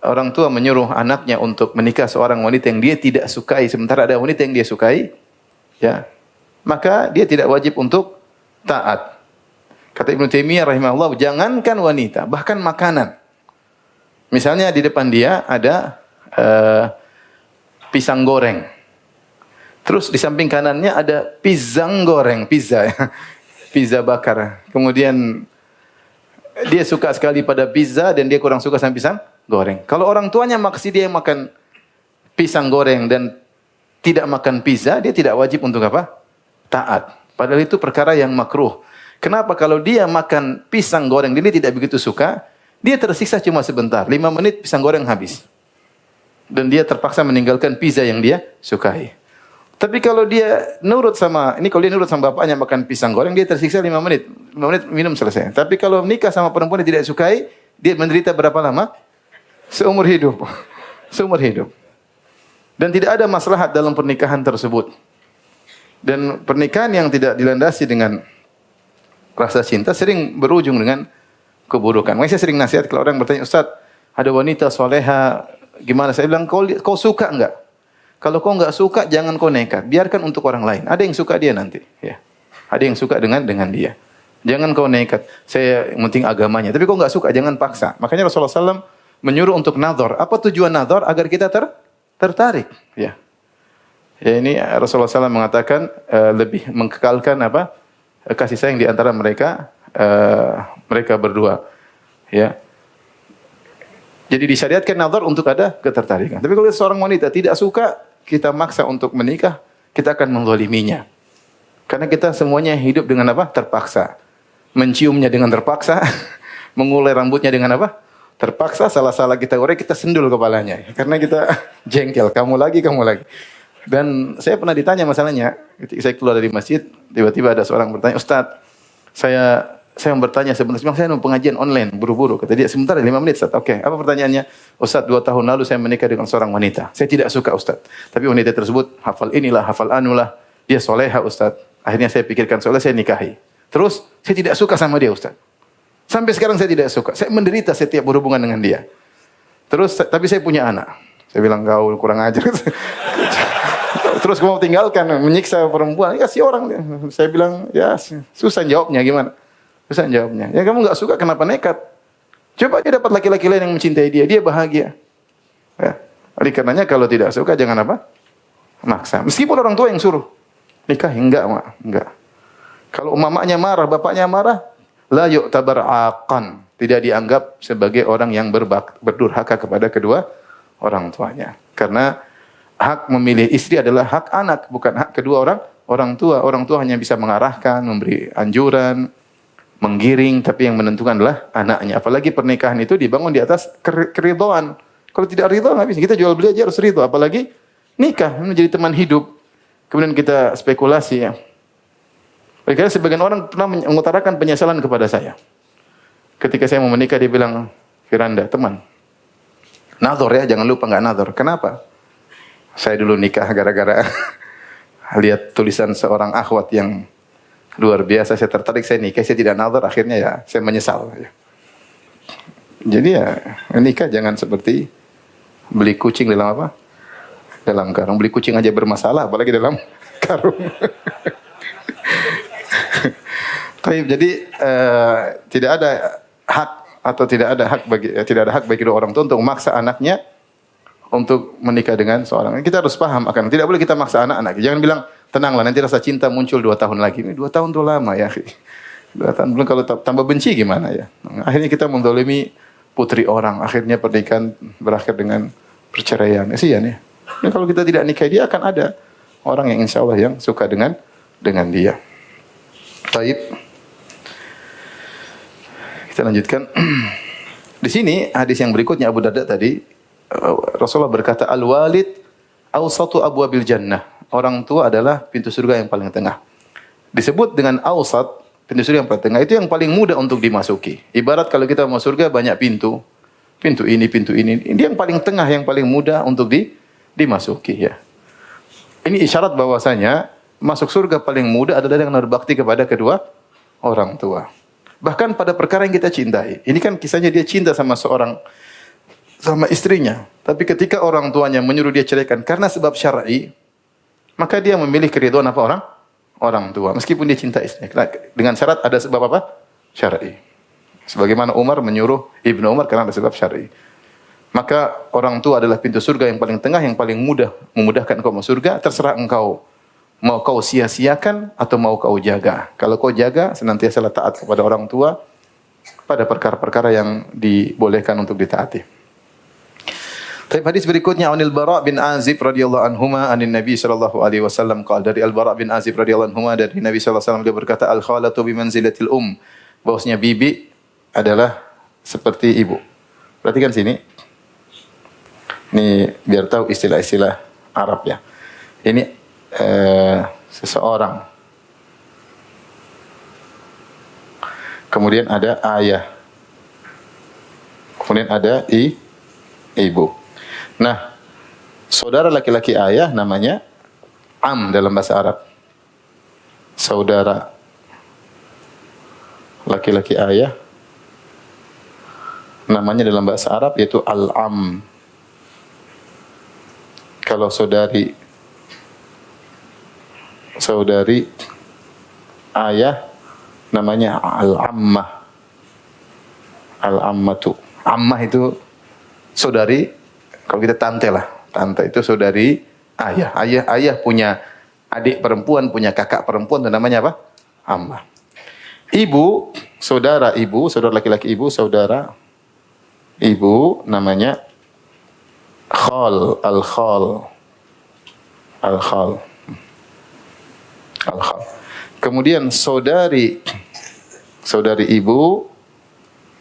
C: orang tua menyuruh anaknya untuk menikah seorang wanita yang dia tidak sukai, sementara ada wanita yang dia sukai, ya, maka dia tidak wajib untuk taat. Kata Ibnu Taimiyah rahimahullah, jangankan wanita, bahkan makanan. Misalnya di depan dia ada pisang goreng. Terus di samping kanannya ada pisang goreng, pizza. Pizza bakar. Kemudian dia suka sekali pada pizza dan dia kurang suka sama pisang goreng. Kalau orang tuanya maksud dia makan pisang goreng dan tidak makan pizza, dia tidak wajib untuk apa? Taat. Padahal itu perkara yang makruh. Kenapa? Kalau dia makan pisang goreng dan dia tidak begitu suka, dia tersiksa cuma sebentar. 5 menit pisang goreng habis. Dan dia terpaksa meninggalkan pizza yang dia sukai. Tapi kalau dia nurut sama, ini kalau dia nurut sama bapaknya makan pisang goreng, dia tersiksa 5 menit. 5 menit minum selesai. Tapi kalau menikah sama perempuan yang tidak sukai, dia menderita berapa lama? Seumur hidup. Seumur hidup. Dan tidak ada maslahat dalam pernikahan tersebut. Dan pernikahan yang tidak dilandasi dengan rasa cinta sering berujung dengan keburukan. Makanya saya sering nasihat kalau orang bertanya, Ustaz, ada wanita soleha, gimana? Saya bilang, kau suka enggak? Kalau kau enggak suka, jangan kau nekat. Biarkan untuk orang lain. Ada yang suka dia nanti. Ya. Ada yang suka dengan dia. Jangan kau nekat. Saya penting agamanya. Tapi kau enggak suka, jangan paksa. Makanya Rasulullah SAW menyuruh untuk nadhar. Apa tujuan nadhar? Agar kita tertarik. Ya. Ya, ini Rasulullah SAW mengatakan lebih mengekalkan apa? Kasih sayang di antara mereka berdua. Ya. Jadi disyariatkan nazar untuk ada ketertarikan. Tapi kalau seorang wanita tidak suka, kita maksa untuk menikah, kita akan menzaliminya. Karena kita semuanya hidup dengan apa? Terpaksa. Menciumnya dengan terpaksa, mengulai rambutnya dengan apa? Terpaksa, salah-salah kita urai, kita sendul kepalanya. Karena kita jengkel, kamu lagi. Dan saya pernah ditanya masalahnya, ketika saya keluar dari masjid, tiba-tiba ada seorang bertanya, Ustaz, saya mau bertanya sebentar, saya mau pengajian online, buru-buru. Kata dia, sebentar 5 menit, Ustaz. Oke, apa pertanyaannya? Ustaz, 2 tahun lalu saya menikah dengan seorang wanita. Saya tidak suka, Ustaz. Tapi wanita tersebut hafal inilah, hafal anulah. Dia soleha, Ustaz. Akhirnya saya pikirkan soalnya saya nikahi. Terus, saya tidak suka sama dia, Ustaz. Sampai sekarang saya tidak suka. Saya menderita setiap berhubungan dengan dia. Terus, tapi saya punya anak. Saya bilang, kau kurang ajar. Terus kamu mau tinggalkan, menyiksa perempuan. Kasih orang. Saya bilang, ya susah jawabnya gimana? Susah jawabnya. Ya kamu nggak suka, kenapa nekat? Coba dia dapat laki-laki lain yang mencintai dia, dia bahagia. Ya. Oleh karenanya kalau tidak suka jangan apa? Maksa. Meskipun orang tua yang suruh. Nikah enggak, Mak. Enggak. Kalau mamanya marah, bapaknya marah, la yu'tabar aqan. Tidak dianggap sebagai orang yang berdurhaka kepada kedua orang tuanya. Karena hak memilih istri adalah hak anak, bukan hak kedua orang tua. Orang tua hanya bisa mengarahkan, memberi anjuran, menggiring, tapi yang menentukan adalah anaknya. Apalagi pernikahan itu dibangun di atas keridhaan. Kalau tidak ridha nggak bisa. Kita jual beli aja harus ridha. Apalagi nikah menjadi teman hidup. Kemudian kita spekulasi ya. Karena sebagian orang pernah mengutarakan penyesalan kepada saya. Ketika saya mau menikah dia bilang, Firanda, teman, nadhar ya, jangan lupa nggak nadhar. Kenapa? Saya dulu nikah gara-gara lihat tulisan seorang akhwat yang luar biasa, saya tertarik, saya nikah, saya tidak nazar, akhirnya ya saya menyesal. Jadi ya nikah jangan seperti beli kucing dalam apa? Dalam karung. Beli kucing aja bermasalah, apalagi dalam karung. Jadi tidak ada hak atau tidak ada hak bagi kedua orang tua untuk memaksa anaknya untuk menikah dengan seorang. Kita harus paham akan tidak boleh kita maksa anak-anak. Jangan bilang tenanglah nanti rasa cinta muncul 2 tahun lagi. Ini 2 tahun itu lama ya. 2 tahun belum kalau tambah benci gimana ya. Akhirnya kita menzalimi putri orang. Akhirnya pernikahan berakhir dengan perceraian. Kasihan ya. Nah, kalau kita tidak nikah dia akan ada orang yang insya Allah yang suka dengan dia. Taib. Kita lanjutkan. Di sini hadis yang berikutnya Abu Darda tadi Rasulullah berkata al-walid awsatu abwabil jannah. Orang tua adalah pintu surga yang paling tengah. Disebut dengan awsat, pintu surga yang paling tengah itu yang paling mudah untuk dimasuki. Ibarat kalau kita mau surga banyak pintu, pintu ini, pintu ini. Ini yang paling tengah, yang paling mudah untuk dimasuki ya. Ini isyarat bahwasanya masuk surga paling mudah adalah dengan berbakti kepada kedua orang tua. Bahkan pada perkara yang kita cintai. Ini kan kisahnya dia cinta sama istrinya. Tapi ketika orang tuanya menyuruh dia ceraikan karena sebab syar'i, maka dia memilih keridhaan apa orang tua. Meskipun dia cinta istrinya. Dengan syarat ada sebab apa? Syar'i. Sebagaimana Umar menyuruh Ibnu Umar karena ada sebab syar'i. Maka orang tua adalah pintu surga yang paling tengah, yang paling mudah memudahkan engkau masuk surga. Terserah engkau. Mau kau sia-siakan atau mau kau jaga. Kalau kau jaga, senantiasa taat kepada orang tua pada perkara-perkara yang dibolehkan untuk ditaati. Tapi hadis berikutnya Anil Bara' bin Azib radhiyallahu anhuma anin Nabi sallallahu alaihi wasallam qala, dari Al Bara' bin Azib radhiyallahu anhuma dari Nabi sallallahu alaihi wasallam dia berkata, al khalatu bi manzilatil bahwasanya bibi adalah seperti ibu. Perhatikan sini. Ini biar tahu istilah-istilah Arab ya. Ini seseorang. Kemudian ada ayah. Kemudian ada ibu. Nah, saudara laki-laki ayah namanya am dalam bahasa Arab. Saudara laki-laki ayah namanya dalam bahasa Arab yaitu al-am. Kalau saudari ayah namanya al-ammah. Al-ammatu. Ammah itu saudari, kalau kita tante lah. Tante itu saudari ayah. Ayah punya adik perempuan, punya kakak perempuan, itu namanya apa? Ammah. Ibu, saudara laki-laki ibu, saudara ibu namanya khal, al-khal. Kemudian saudari ibu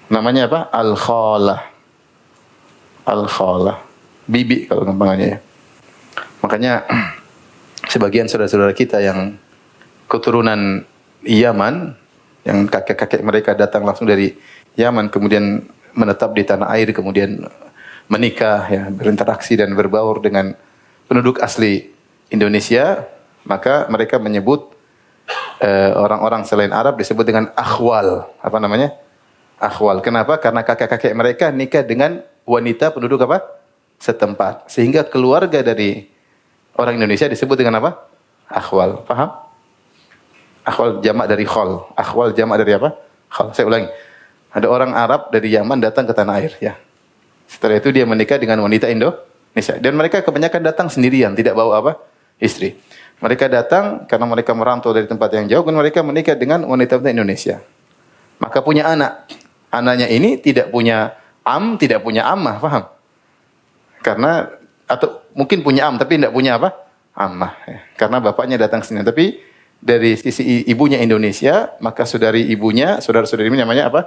C: namanya apa? Al-khalah. Bibi kalau gampangannya ya. Makanya sebagian saudara-saudara kita yang keturunan Yaman, yang kakek-kakek mereka datang langsung dari Yaman kemudian menetap di tanah air, kemudian menikah ya, berinteraksi dan berbaur dengan penduduk asli Indonesia, maka mereka menyebut orang-orang selain Arab disebut dengan akhwal. Apa namanya? Akhwal. Kenapa? Karena kakek-kakek mereka nikah dengan wanita penduduk apa? Setempat. Sehingga keluarga dari orang Indonesia disebut dengan apa? Akhwal. Paham? Akhwal jamak dari khol. Akhwal jamak dari apa? Khol. Saya ulangi. Ada orang Arab dari Yaman datang ke tanah air. Ya. Setelah itu dia menikah dengan wanita Indonesia. Dan mereka kebanyakan datang sendirian. Tidak bawa apa? Istri. Mereka datang karena mereka merantau dari tempat yang jauh dan mereka menikah dengan wanita-wanita Indonesia. Maka punya anak. Anaknya ini tidak punya tidak punya ammah, paham? Karena atau mungkin punya tapi tidak punya apa? Ammah. Ya. Karena bapaknya datang sini. Tapi dari sisi ibunya Indonesia, maka saudara-saudari ibunya namanya apa?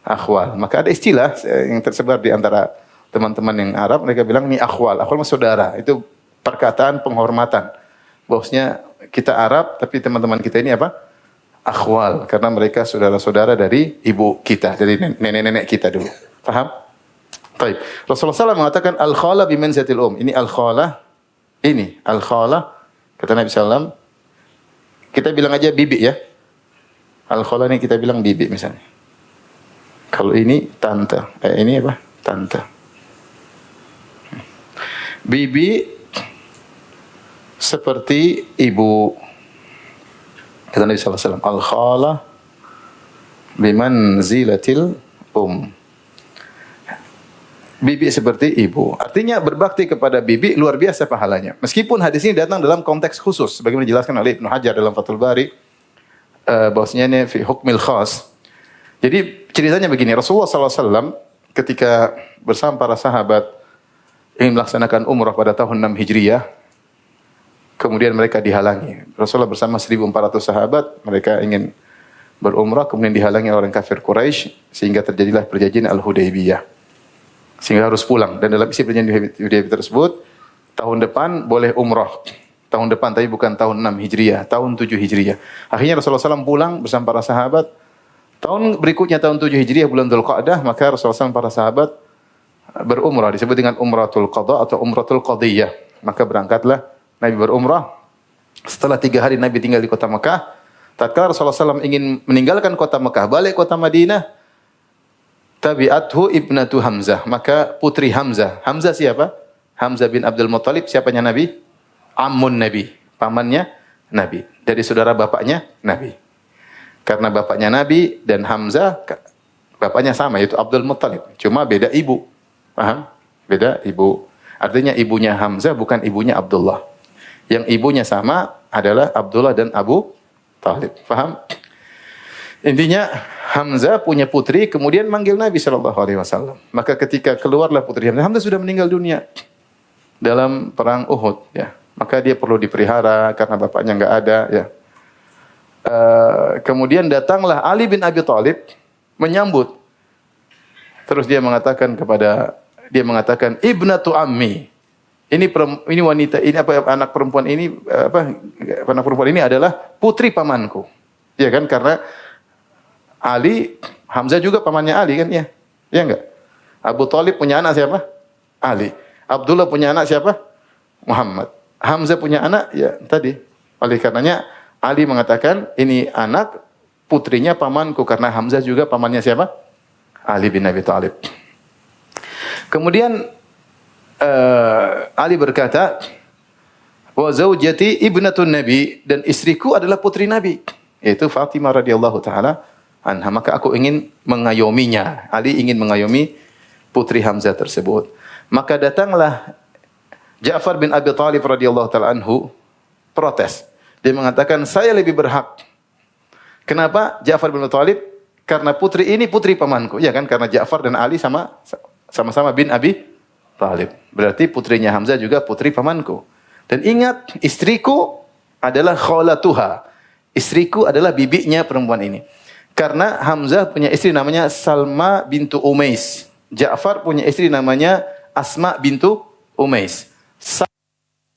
C: Akhwal. Maka ada istilah yang tersebar di antara teman-teman yang Arab, mereka bilang ini akhwal. Akhwal maksud saudara. Itu perkataan penghormatan. Bahwasanya kita Arab, tapi teman-teman kita ini apa? Akhwal. Karena mereka saudara-saudara dari ibu kita, dari nenek-nenek kita dulu. Paham? Baik. Rasulullah SAW mengatakan al-khala bimanzilatil Ini al-khala. Ini al-khala. Kata Nabi SAW. Kita bilang aja bibi ya. Al-khala ini kita bilang bibi misalnya. Kalau ini tante. Ini apa? Tante. Bibi seperti ibu. Kata Nabi SAW. Al-khala bimanzilatil Bibi seperti ibu. Artinya berbakti kepada bibi luar biasa pahalanya. Meskipun hadis ini datang dalam konteks khusus. Bagaimana dijelaskan oleh Ibnu Hajar dalam Fathul Bari. Bahwasanya ini fi hukmil khas. Jadi ceritanya begini. Rasulullah SAW ketika bersama para sahabat ingin melaksanakan umrah pada tahun 6 Hijriah. Kemudian mereka dihalangi. Rasulullah bersama 1.400 sahabat. Mereka ingin berumrah. Kemudian dihalangi orang kafir Quraisy. Sehingga terjadilah perjanjian Al-Hudaybiyah. Sehingga harus pulang. Dan dalam isi perjanjian Hudaybiyah tersebut, tahun depan boleh umrah. Tahun depan, tapi bukan tahun 6 Hijriah, tahun 7 Hijriah. Akhirnya Rasulullah SAW pulang bersama para sahabat. Tahun berikutnya, tahun 7 Hijriah, bulan Dzulqa'dah, maka Rasulullah SAW para sahabat berumrah, disebut dengan umratul qadha atau umratul qadiyah. Maka berangkatlah Nabi berumrah. Setelah 3 hari Nabi tinggal di kota Mekah, tatkala Rasulullah SAW ingin meninggalkan kota Mekah, balik kota Madinah, tabi'athu ibnatu Hamzah, maka putri Hamzah. Hamzah siapa? Hamzah bin Abdul Muttalib, siapanya Nabi? Ammun Nabi, pamannya Nabi, dari saudara bapaknya Nabi. Karena bapaknya Nabi dan Hamzah bapaknya sama, yaitu Abdul Muttalib, cuma beda ibu. Paham? Beda ibu. Artinya ibunya Hamzah bukan ibunya Abdullah. Yang ibunya sama adalah Abdullah dan Abu Talib. Paham? Intinya Hamzah punya putri, kemudian manggil Nabi SAW. Maka ketika keluarlah putri Hamzah, Hamzah sudah meninggal dunia dalam perang Uhud. Ya. Maka dia perlu dipelihara karena bapaknya enggak ada. Ya. Kemudian datanglah Ali bin Abi Thalib menyambut. Terus dia mengatakan ibnatu ammi. Ini wanita ini anak perempuan ini adalah putri pamanku. Ya kan, karena Ali, Hamzah juga pamannya Ali kan, ya. Ya enggak? Abu Thalib punya anak siapa? Ali. Abdullah punya anak siapa? Muhammad. Hamzah punya anak ya tadi. Oleh karenanya Ali mengatakan ini anak putrinya pamanku, karena Hamzah juga pamannya siapa? Ali bin Abi Thalib. Kemudian Ali berkata, wa zaujati ibnatun Nabi, dan istriku adalah putri Nabi, yaitu Fatimah radhiyallahu taala anha. Maka aku ingin mengayominya. Ali ingin mengayomi putri Hamzah tersebut. Maka datanglah Ja'far bin Abi Thalib radhiyallahu taala anhu protes. Dia mengatakan, saya lebih berhak. Kenapa Ja'far bin Abi Thalib? Karena putri ini putri pamanku. Ya kan, karena Ja'far dan Ali sama-sama bin Abi Thalib. Berarti putrinya Hamzah juga putri pamanku. Dan ingat, istriku adalah kholatuha. Istriku adalah bibinya perempuan ini. Karena Hamzah punya istri namanya Salma bintu Umais. Ja'far punya istri namanya Asma bintu Umais.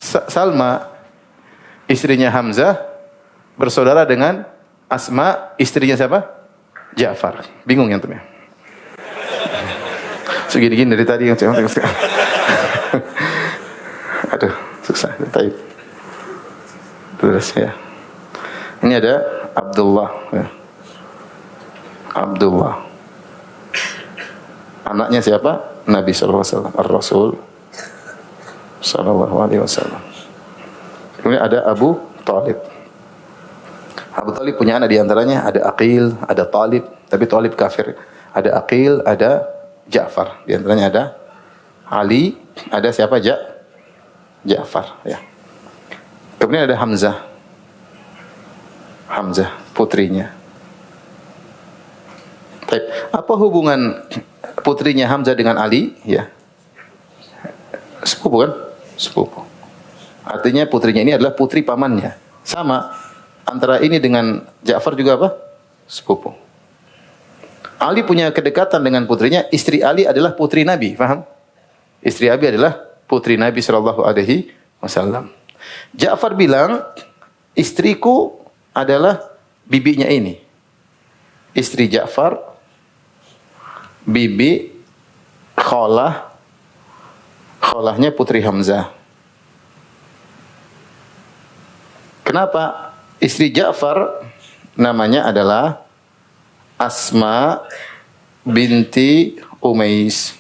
C: Salma, istrinya Hamzah, bersaudara dengan Asma, istrinya siapa? Ja'far. Bingung ya teman? Segini-gini dari tadi yang aduh, susah. Terus ya. Ini ada Abdullah. Ya. Abdullah. Anaknya siapa? Nabi SAW. Ar-Rasul SAW. Kemudian ada Abu Talib. Abu Talib punya anak, diantaranya ada Aqil, ada Talib. Tapi Talib kafir. Ada Aqil, ada Ja'far. Di antaranya ada Ali, ada siapa? Ja'far. Ya. Kemudian ada Hamzah. Hamzah, putrinya. Baik. Apa hubungan putrinya Hamzah dengan Ali? Ya. Sepupu kan? Sepupu. Artinya putrinya ini adalah putri pamannya. Sama. Antara ini dengan Ja'far juga apa? Sepupu. Ali punya kedekatan dengan putrinya. Istri Ali adalah putri Nabi. Faham? Istri Abi adalah putri Nabi SAW. Ja'far bilang, istriku adalah bibinya ini. Istri Ja'far, bibi, kholahnya putri Hamzah. Kenapa? Istri Ja'far namanya adalah Asma binti Umais.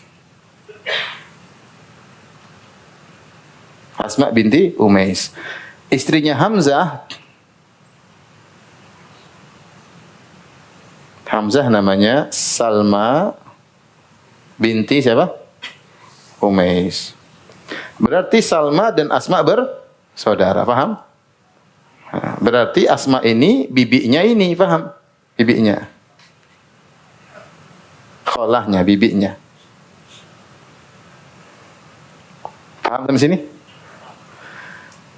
C: Asma binti Umais. Istrinya Hamzah namanya Salma binti siapa? Umais. Berarti Salma dan Asma bersaudara, paham? Berarti Asma ini bibinya ini, paham? Bibinya. Kholahnya, bibinya. Paham sampai sini?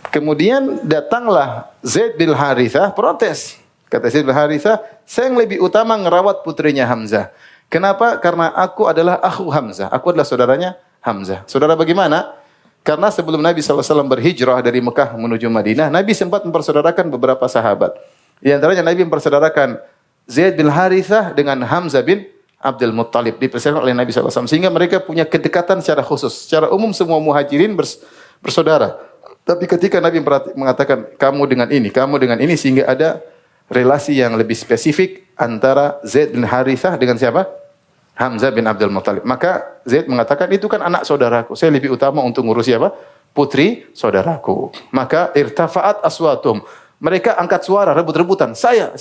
C: Kemudian datanglah Zaid bin Harithah protes. Kata Zaid bin Harithah, saya yang lebih utama ngerawat putrinya Hamzah. Kenapa? Karena aku adalah akhu Hamzah. Aku adalah saudaranya Hamzah. Saudara bagaimana? Karena sebelum Nabi SAW berhijrah dari Mekah menuju Madinah, Nabi sempat mempersaudarakan beberapa sahabat. Di antaranya Nabi mempersaudarakan Zaid bin Harithah dengan Hamzah bin Abdul Muttalib dipersilakan oleh Nabi SAW sehingga mereka punya kedekatan secara khusus. Secara umum semua muhajirin bersaudara. Tapi ketika Nabi mengatakan kamu dengan ini sehingga ada relasi yang lebih spesifik antara Zaid bin Harithah dengan siapa? Hamzah bin Abdul Muttalib. Maka Zaid mengatakan itu kan anak saudaraku. Saya lebih utama untuk ngurus siapa? Putri saudaraku. Maka irtafa'at aswatum. Mereka angkat suara rebut-rebutan. Saya.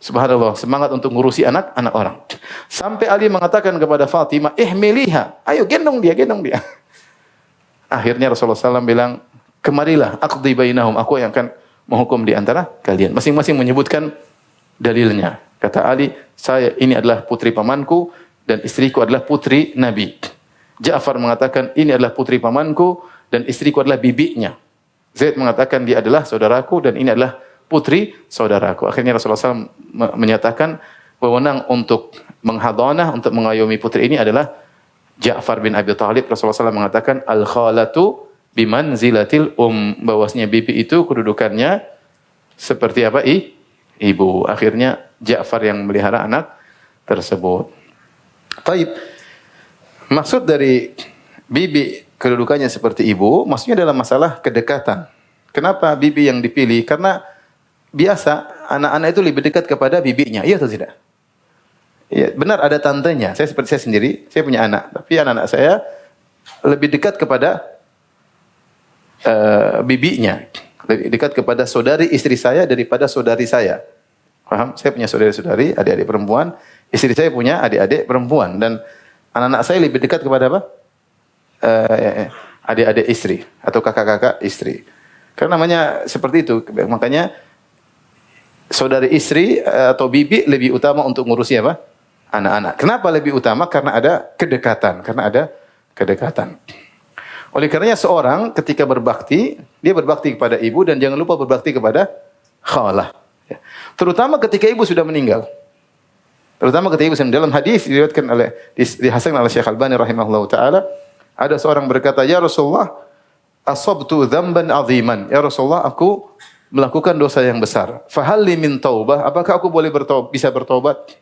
C: Subhanallah, semangat untuk ngurusi anak orang. Sampai Ali mengatakan kepada Fatimah, ihmiliha. Ayo gendong dia. Akhirnya Rasulullah SAW bilang, kemarilah, aqdi bainahum, aku yang akan menghukum di antara kalian. Masing-masing menyebutkan dalilnya. Kata Ali, ini adalah putri pamanku dan istriku adalah putri Nabi. Ja'far mengatakan, ini adalah putri pamanku dan istriku adalah bibinya. Zaid mengatakan, dia adalah saudaraku dan ini adalah putri saudaraku. Akhirnya Rasulullah SAW menyatakan, wewenang untuk menghadhanah, untuk mengayomi putri ini adalah Ja'far bin Abi Thalib. Rasulullah SAW mengatakan al-khalatu bimanzilatil bahwasanya bibi itu kedudukannya seperti apa? Ibu. Akhirnya Ja'far yang melihara anak tersebut. Taib. Maksud dari bibi kedudukannya seperti ibu, maksudnya dalam masalah kedekatan. Kenapa bibi yang dipilih? Karena biasa anak-anak itu lebih dekat kepada bibinya. Iya atau tidak? Ya, benar ada tantenya. Seperti saya sendiri, saya punya anak, tapi anak-anak saya lebih dekat kepada bibinya, lebih dekat kepada saudari istri saya daripada saudari saya. Paham? Saya punya saudari-saudari, adik-adik perempuan, istri saya punya adik-adik perempuan dan anak-anak saya lebih dekat kepada apa? Adik-adik istri atau kakak-kakak istri. Karena namanya seperti itu. Makanya saudari istri atau bibi lebih utama untuk ngurusi apa? Anak-anak. Kenapa lebih utama? Karena ada kedekatan. Oleh karenanya seorang ketika berbakti, dia berbakti kepada ibu dan jangan lupa berbakti kepada khalah. Ya. Terutama ketika ibu sudah meninggal. Dalam hadis diriwayatkan oleh dihasankan oleh Syekh Albani rahimahullahu taala, ada seorang berkata, "Ya Rasulullah, asabtu dzamban 'aziman." Ya Rasulullah, aku melakukan dosa yang besar. Fa hal li min taubah? Apakah aku boleh bisa bertobat?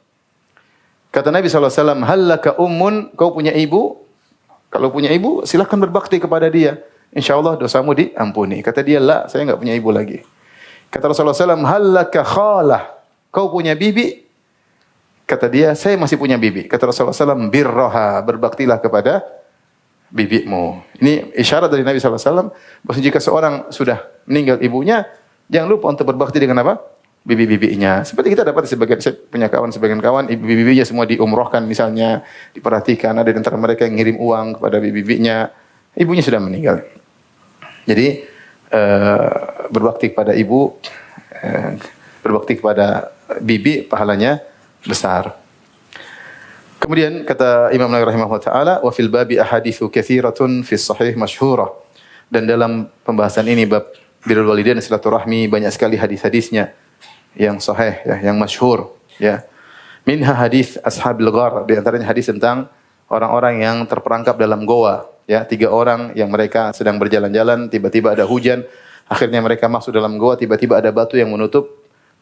C: Kata Nabi SAW, hallaka ummun, kau punya ibu? Kalau punya ibu, silahkan berbakti kepada dia. InsyaAllah dosamu diampuni. Kata dia, la, saya enggak punya ibu lagi. Kata Rasulullah SAW, hallaka khalah, kau punya bibi? Kata dia, saya masih punya bibi. Kata Rasulullah SAW, birroha, berbaktilah kepada bibimu. Ini isyarat dari Nabi SAW, bahwa jika seorang sudah meninggal ibunya, jangan lupa untuk berbakti dengan apa? Bibi-bibinya. Seperti kita dapat saya punya sebagian kawan, bibi-bibinya semua diumrohkan misalnya, diperhatikan, ada di antara mereka yang ngirim uang kepada bibi-bibinya, ibunya sudah meninggal. Jadi berbakti kepada ibu, berbakti kepada bibi pahalanya besar. Kemudian kata Imam Nawawi rahimahullah taala, wa fil babi ahaditsu katsiratun fi sahih masyhurah. Dan dalam pembahasan ini bab birrul walidain silaturahmi banyak sekali hadis-hadisnya yang sahih ya, yang masyhur ya. Minha hadis ashabil ghar, di antaranya hadis tentang orang-orang yang terperangkap dalam goa ya, 3 orang yang mereka sedang berjalan-jalan, tiba-tiba ada hujan, akhirnya mereka masuk dalam goa, tiba-tiba ada batu yang menutup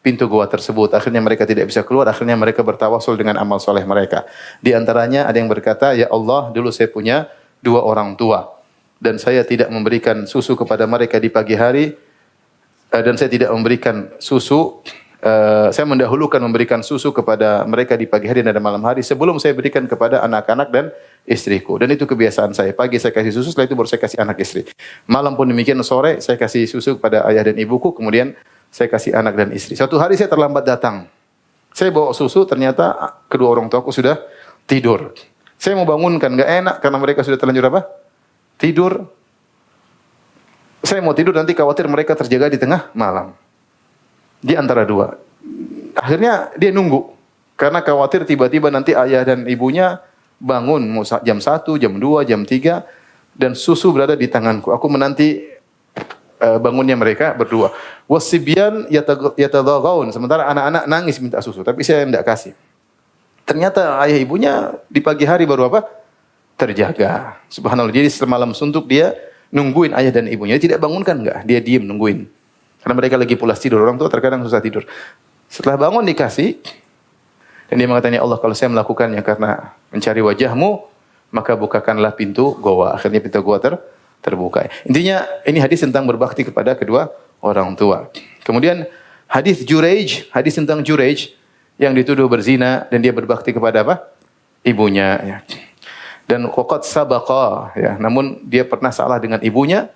C: pintu goa tersebut, akhirnya mereka tidak bisa keluar, akhirnya mereka bertawasul dengan amal soleh mereka. Di antaranya ada yang berkata, ya Allah, dulu saya punya 2 orang tua dan saya tidak memberikan susu kepada mereka di pagi hari, dan saya tidak memberikan susu, saya mendahulukan memberikan susu kepada mereka di pagi hari dan malam hari sebelum saya berikan kepada anak-anak dan istriku. Dan itu kebiasaan saya. Pagi saya kasih susu, setelah itu baru saya kasih anak istri. Malam pun demikian, sore saya kasih susu kepada ayah dan ibuku, kemudian saya kasih anak dan istri. Suatu hari saya terlambat datang. Saya bawa susu, ternyata kedua orang tuaku sudah tidur. Saya mau bangunkan, enggak enak karena mereka sudah terlanjur apa? Tidur. Saya mau tidur, nanti khawatir mereka terjaga di tengah malam. Di antara 2. Akhirnya dia nunggu. Karena khawatir tiba-tiba nanti ayah dan ibunya bangun. Mau jam 1, jam 2, jam 3. Dan susu berada di tanganku. Aku menanti bangunnya mereka berdua. Wasibyan yatadaghaun. Sementara anak-anak nangis minta susu. Tapi saya tidak kasih. Ternyata ayah ibunya di pagi hari baru apa? Terjaga. Subhanallah. Jadi semalam suntuk dia nungguin ayah dan ibunya. Dia tidak bangunkan enggak. Dia diam nungguin. Karena mereka lagi pulas tidur. Orang tua terkadang susah tidur. Setelah bangun dikasih. Dan dia mengatakan, ya Allah, kalau saya melakukannya karena mencari wajahmu, maka bukakanlah pintu goa. Akhirnya pintu goa terbuka. Intinya ini hadis tentang berbakti kepada kedua orang tua. Kemudian hadis Juraij, hadis tentang Juraij yang dituduh berzina dan dia berbakti kepada apa? Ibunya. Ya. Dan waqad sabaqa, ya, namun dia pernah salah dengan ibunya.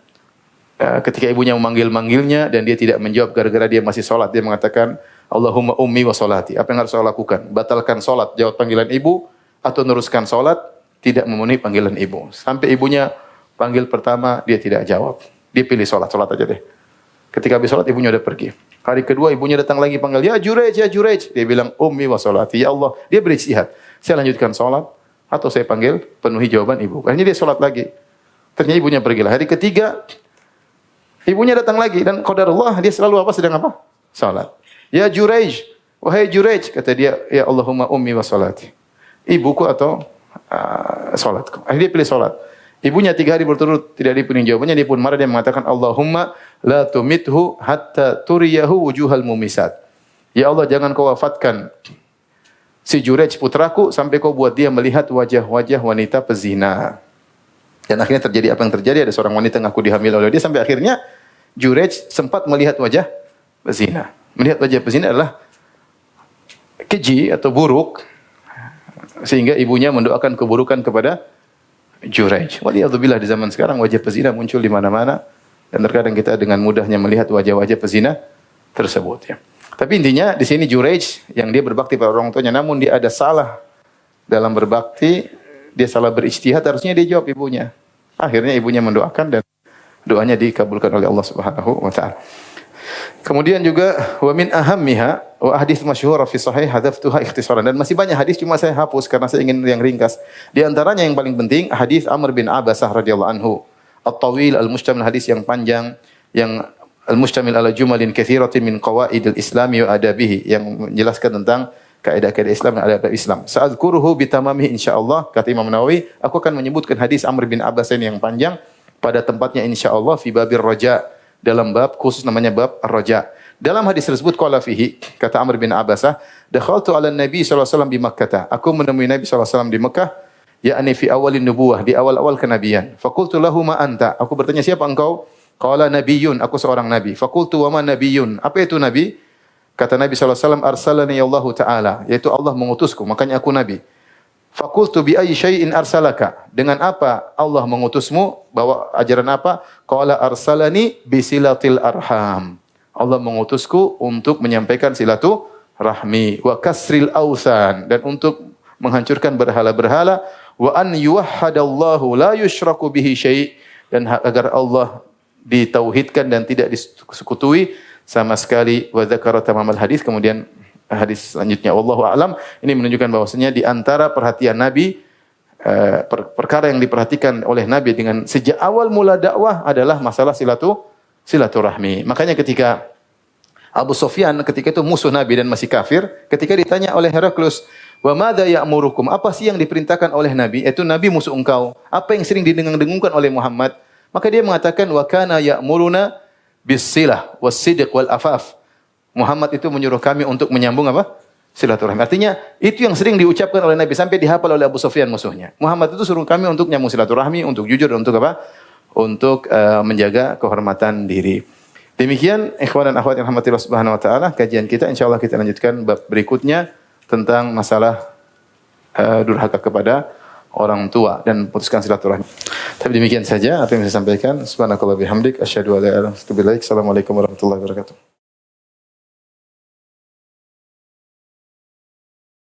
C: Ketika ibunya memanggil-manggilnya dan dia tidak menjawab gara-gara dia masih sholat, dia mengatakan, Allahumma ummi wa sholati. Apa yang harus saya lakukan? Batalkan sholat, jawab panggilan ibu, atau neruskan sholat, tidak memenuhi panggilan ibu. Sampai ibunya panggil pertama, dia tidak jawab. Dia pilih sholat aja deh. Ketika habis sholat, ibunya udah pergi. Hari kedua, ibunya datang lagi panggil, ya Juraij, ya Juraij. Dia bilang, ummi wa sholati. Ya Allah, dia beristihad. Saya lanjutkan sholat, atau saya panggil, penuhi jawaban ibu. Akhirnya dia sholat lagi. Ternyata ibunya pergilah. Hari ketiga, ibunya datang lagi. Dan qadarullah, dia selalu apa? Sedang apa? Sholat. Ya Juraij, wahai Juraij. Kata dia, ya Allahumma ummi wa sholati. Ibuku atau sholatku. Akhirnya dia pilih sholat. Ibunya 3 hari berturut tidak dipenuhi jawabannya. Dia pun marah, dia mengatakan, Allahumma la tumithu hatta turiyahu wujuhal mumisat. Ya Allah, jangan kau wafatkan si Juraij putraku sampai kau buat dia melihat wajah-wajah wanita pezina. Dan akhirnya terjadi apa yang terjadi, ada seorang wanita ngaku dihamil oleh dia sampai akhirnya Juraij sempat melihat wajah pezina. Melihat wajah pezina adalah keji atau buruk sehingga ibunya mendoakan keburukan kepada Juraij. Waliyadzubillah, di zaman sekarang wajah pezina muncul di mana-mana dan terkadang kita dengan mudahnya melihat wajah-wajah pezina tersebut, ya. Tapi intinya di sini Juraij yang dia berbakti pada orang tuanya, namun dia ada salah dalam berbakti, dia salah berijtihad, harusnya dia jawab ibunya. Akhirnya ibunya mendoakan dan doanya dikabulkan oleh Allah Subhanahu wa taala. Kemudian juga wa min ahammiha wa hadits masyhur fi sahih hadzaftuha ikhtisaran, dan masih banyak hadis cuma saya hapus karena saya ingin yang ringkas. Di antaranya yang paling penting hadis Amr bin Abasah radhiyallahu anhu, at-tawil al-mustamil, hadis yang panjang yang al-mustamil ala jumalin katsiratin min qawaidil islami wa adabihi, yang menjelaskan tentang kaidah-kaidah Islam dan adab Islam. Sa'adzuruhu bitamamihi insyaallah, kata Imam Nawawi, aku akan menyebutkan hadis Amr bin Abbas ini yang panjang pada tempatnya insyaallah fi babir raja, dalam bab khusus namanya bab ar-raja. Dalam hadis tersebut qala fihi, kata Amr bin Abbasah, dakhaltu ala Nabi sallallahu alaihi wasallam di Makkah. Aku menemui Nabi sallallahu alaihi wasallam di Mekah, yakni fi awalin nubuwah, di awal-awal kenabian. Faqultu lahu ma anta? Aku bertanya, siapa engkau? Qala nabiyyun, aku seorang nabi. Faqultu wa ma nabiyyun? Apa itu nabi? Kata Nabi sallallahu alaihi wasallam, arsalani Allah taala, yaitu Allah mengutusku, makanya aku nabi. Faqultu bi ayyi syai'in arsalaka? Dengan apa Allah mengutusmu? Bawa ajaran apa? Qala arsalani bi silatil arham. Allah mengutusku untuk menyampaikan silaturahmi, wa kasril ausan, dan untuk menghancurkan berhala-berhala, wa an yuwahhadallahu la yusyraku bihi syai', dan agar Allah ditauhidkan dan tidak disekutuai sama sekali. Wa dzakara tamamal hadis, kemudian hadis selanjutnya wallahu a'lam, ini menunjukkan bahwasanya di antara perhatian Nabi, perkara yang diperhatikan oleh Nabi dengan sejak awal mula dakwah adalah masalah silaturahmi. Makanya ketika Abu Sufyan ketika itu musuh Nabi dan masih kafir, ketika ditanya oleh Heraklus, "Wa madza ya'murukum?" Apa sih yang diperintahkan oleh Nabi? Itu Nabi musuh engkau. Apa yang sering didengung-dengungkan oleh Muhammad? Maka dia mengatakan, "Wa kana ya'muruna bis-silah was-sidq wal afaf." Muhammad itu menyuruh kami untuk menyambung apa? Silaturahmi. Artinya itu yang sering diucapkan oleh Nabi sampai dihafal oleh Abu Sufyan musuhnya. Muhammad itu suruh kami untuk nyambung silaturahmi, untuk jujur, untuk apa? Untuk menjaga kehormatan diri. Demikian ikhwan dan akhwat yang rahmatillah subhanahu wa ta'ala, kajian kita, insyaallah kita lanjutkan bab berikutnya tentang masalah durhaka kepada orang tua dan putuskan silaturahmi. Tapi demikian saja apa yang saya sampaikan. Subhanakallah bihamdik asyhadu an la ilaha illa anta astaghfiruka wa atubu ilaik. Assalamualaikum warahmatullahi wabarakatuh.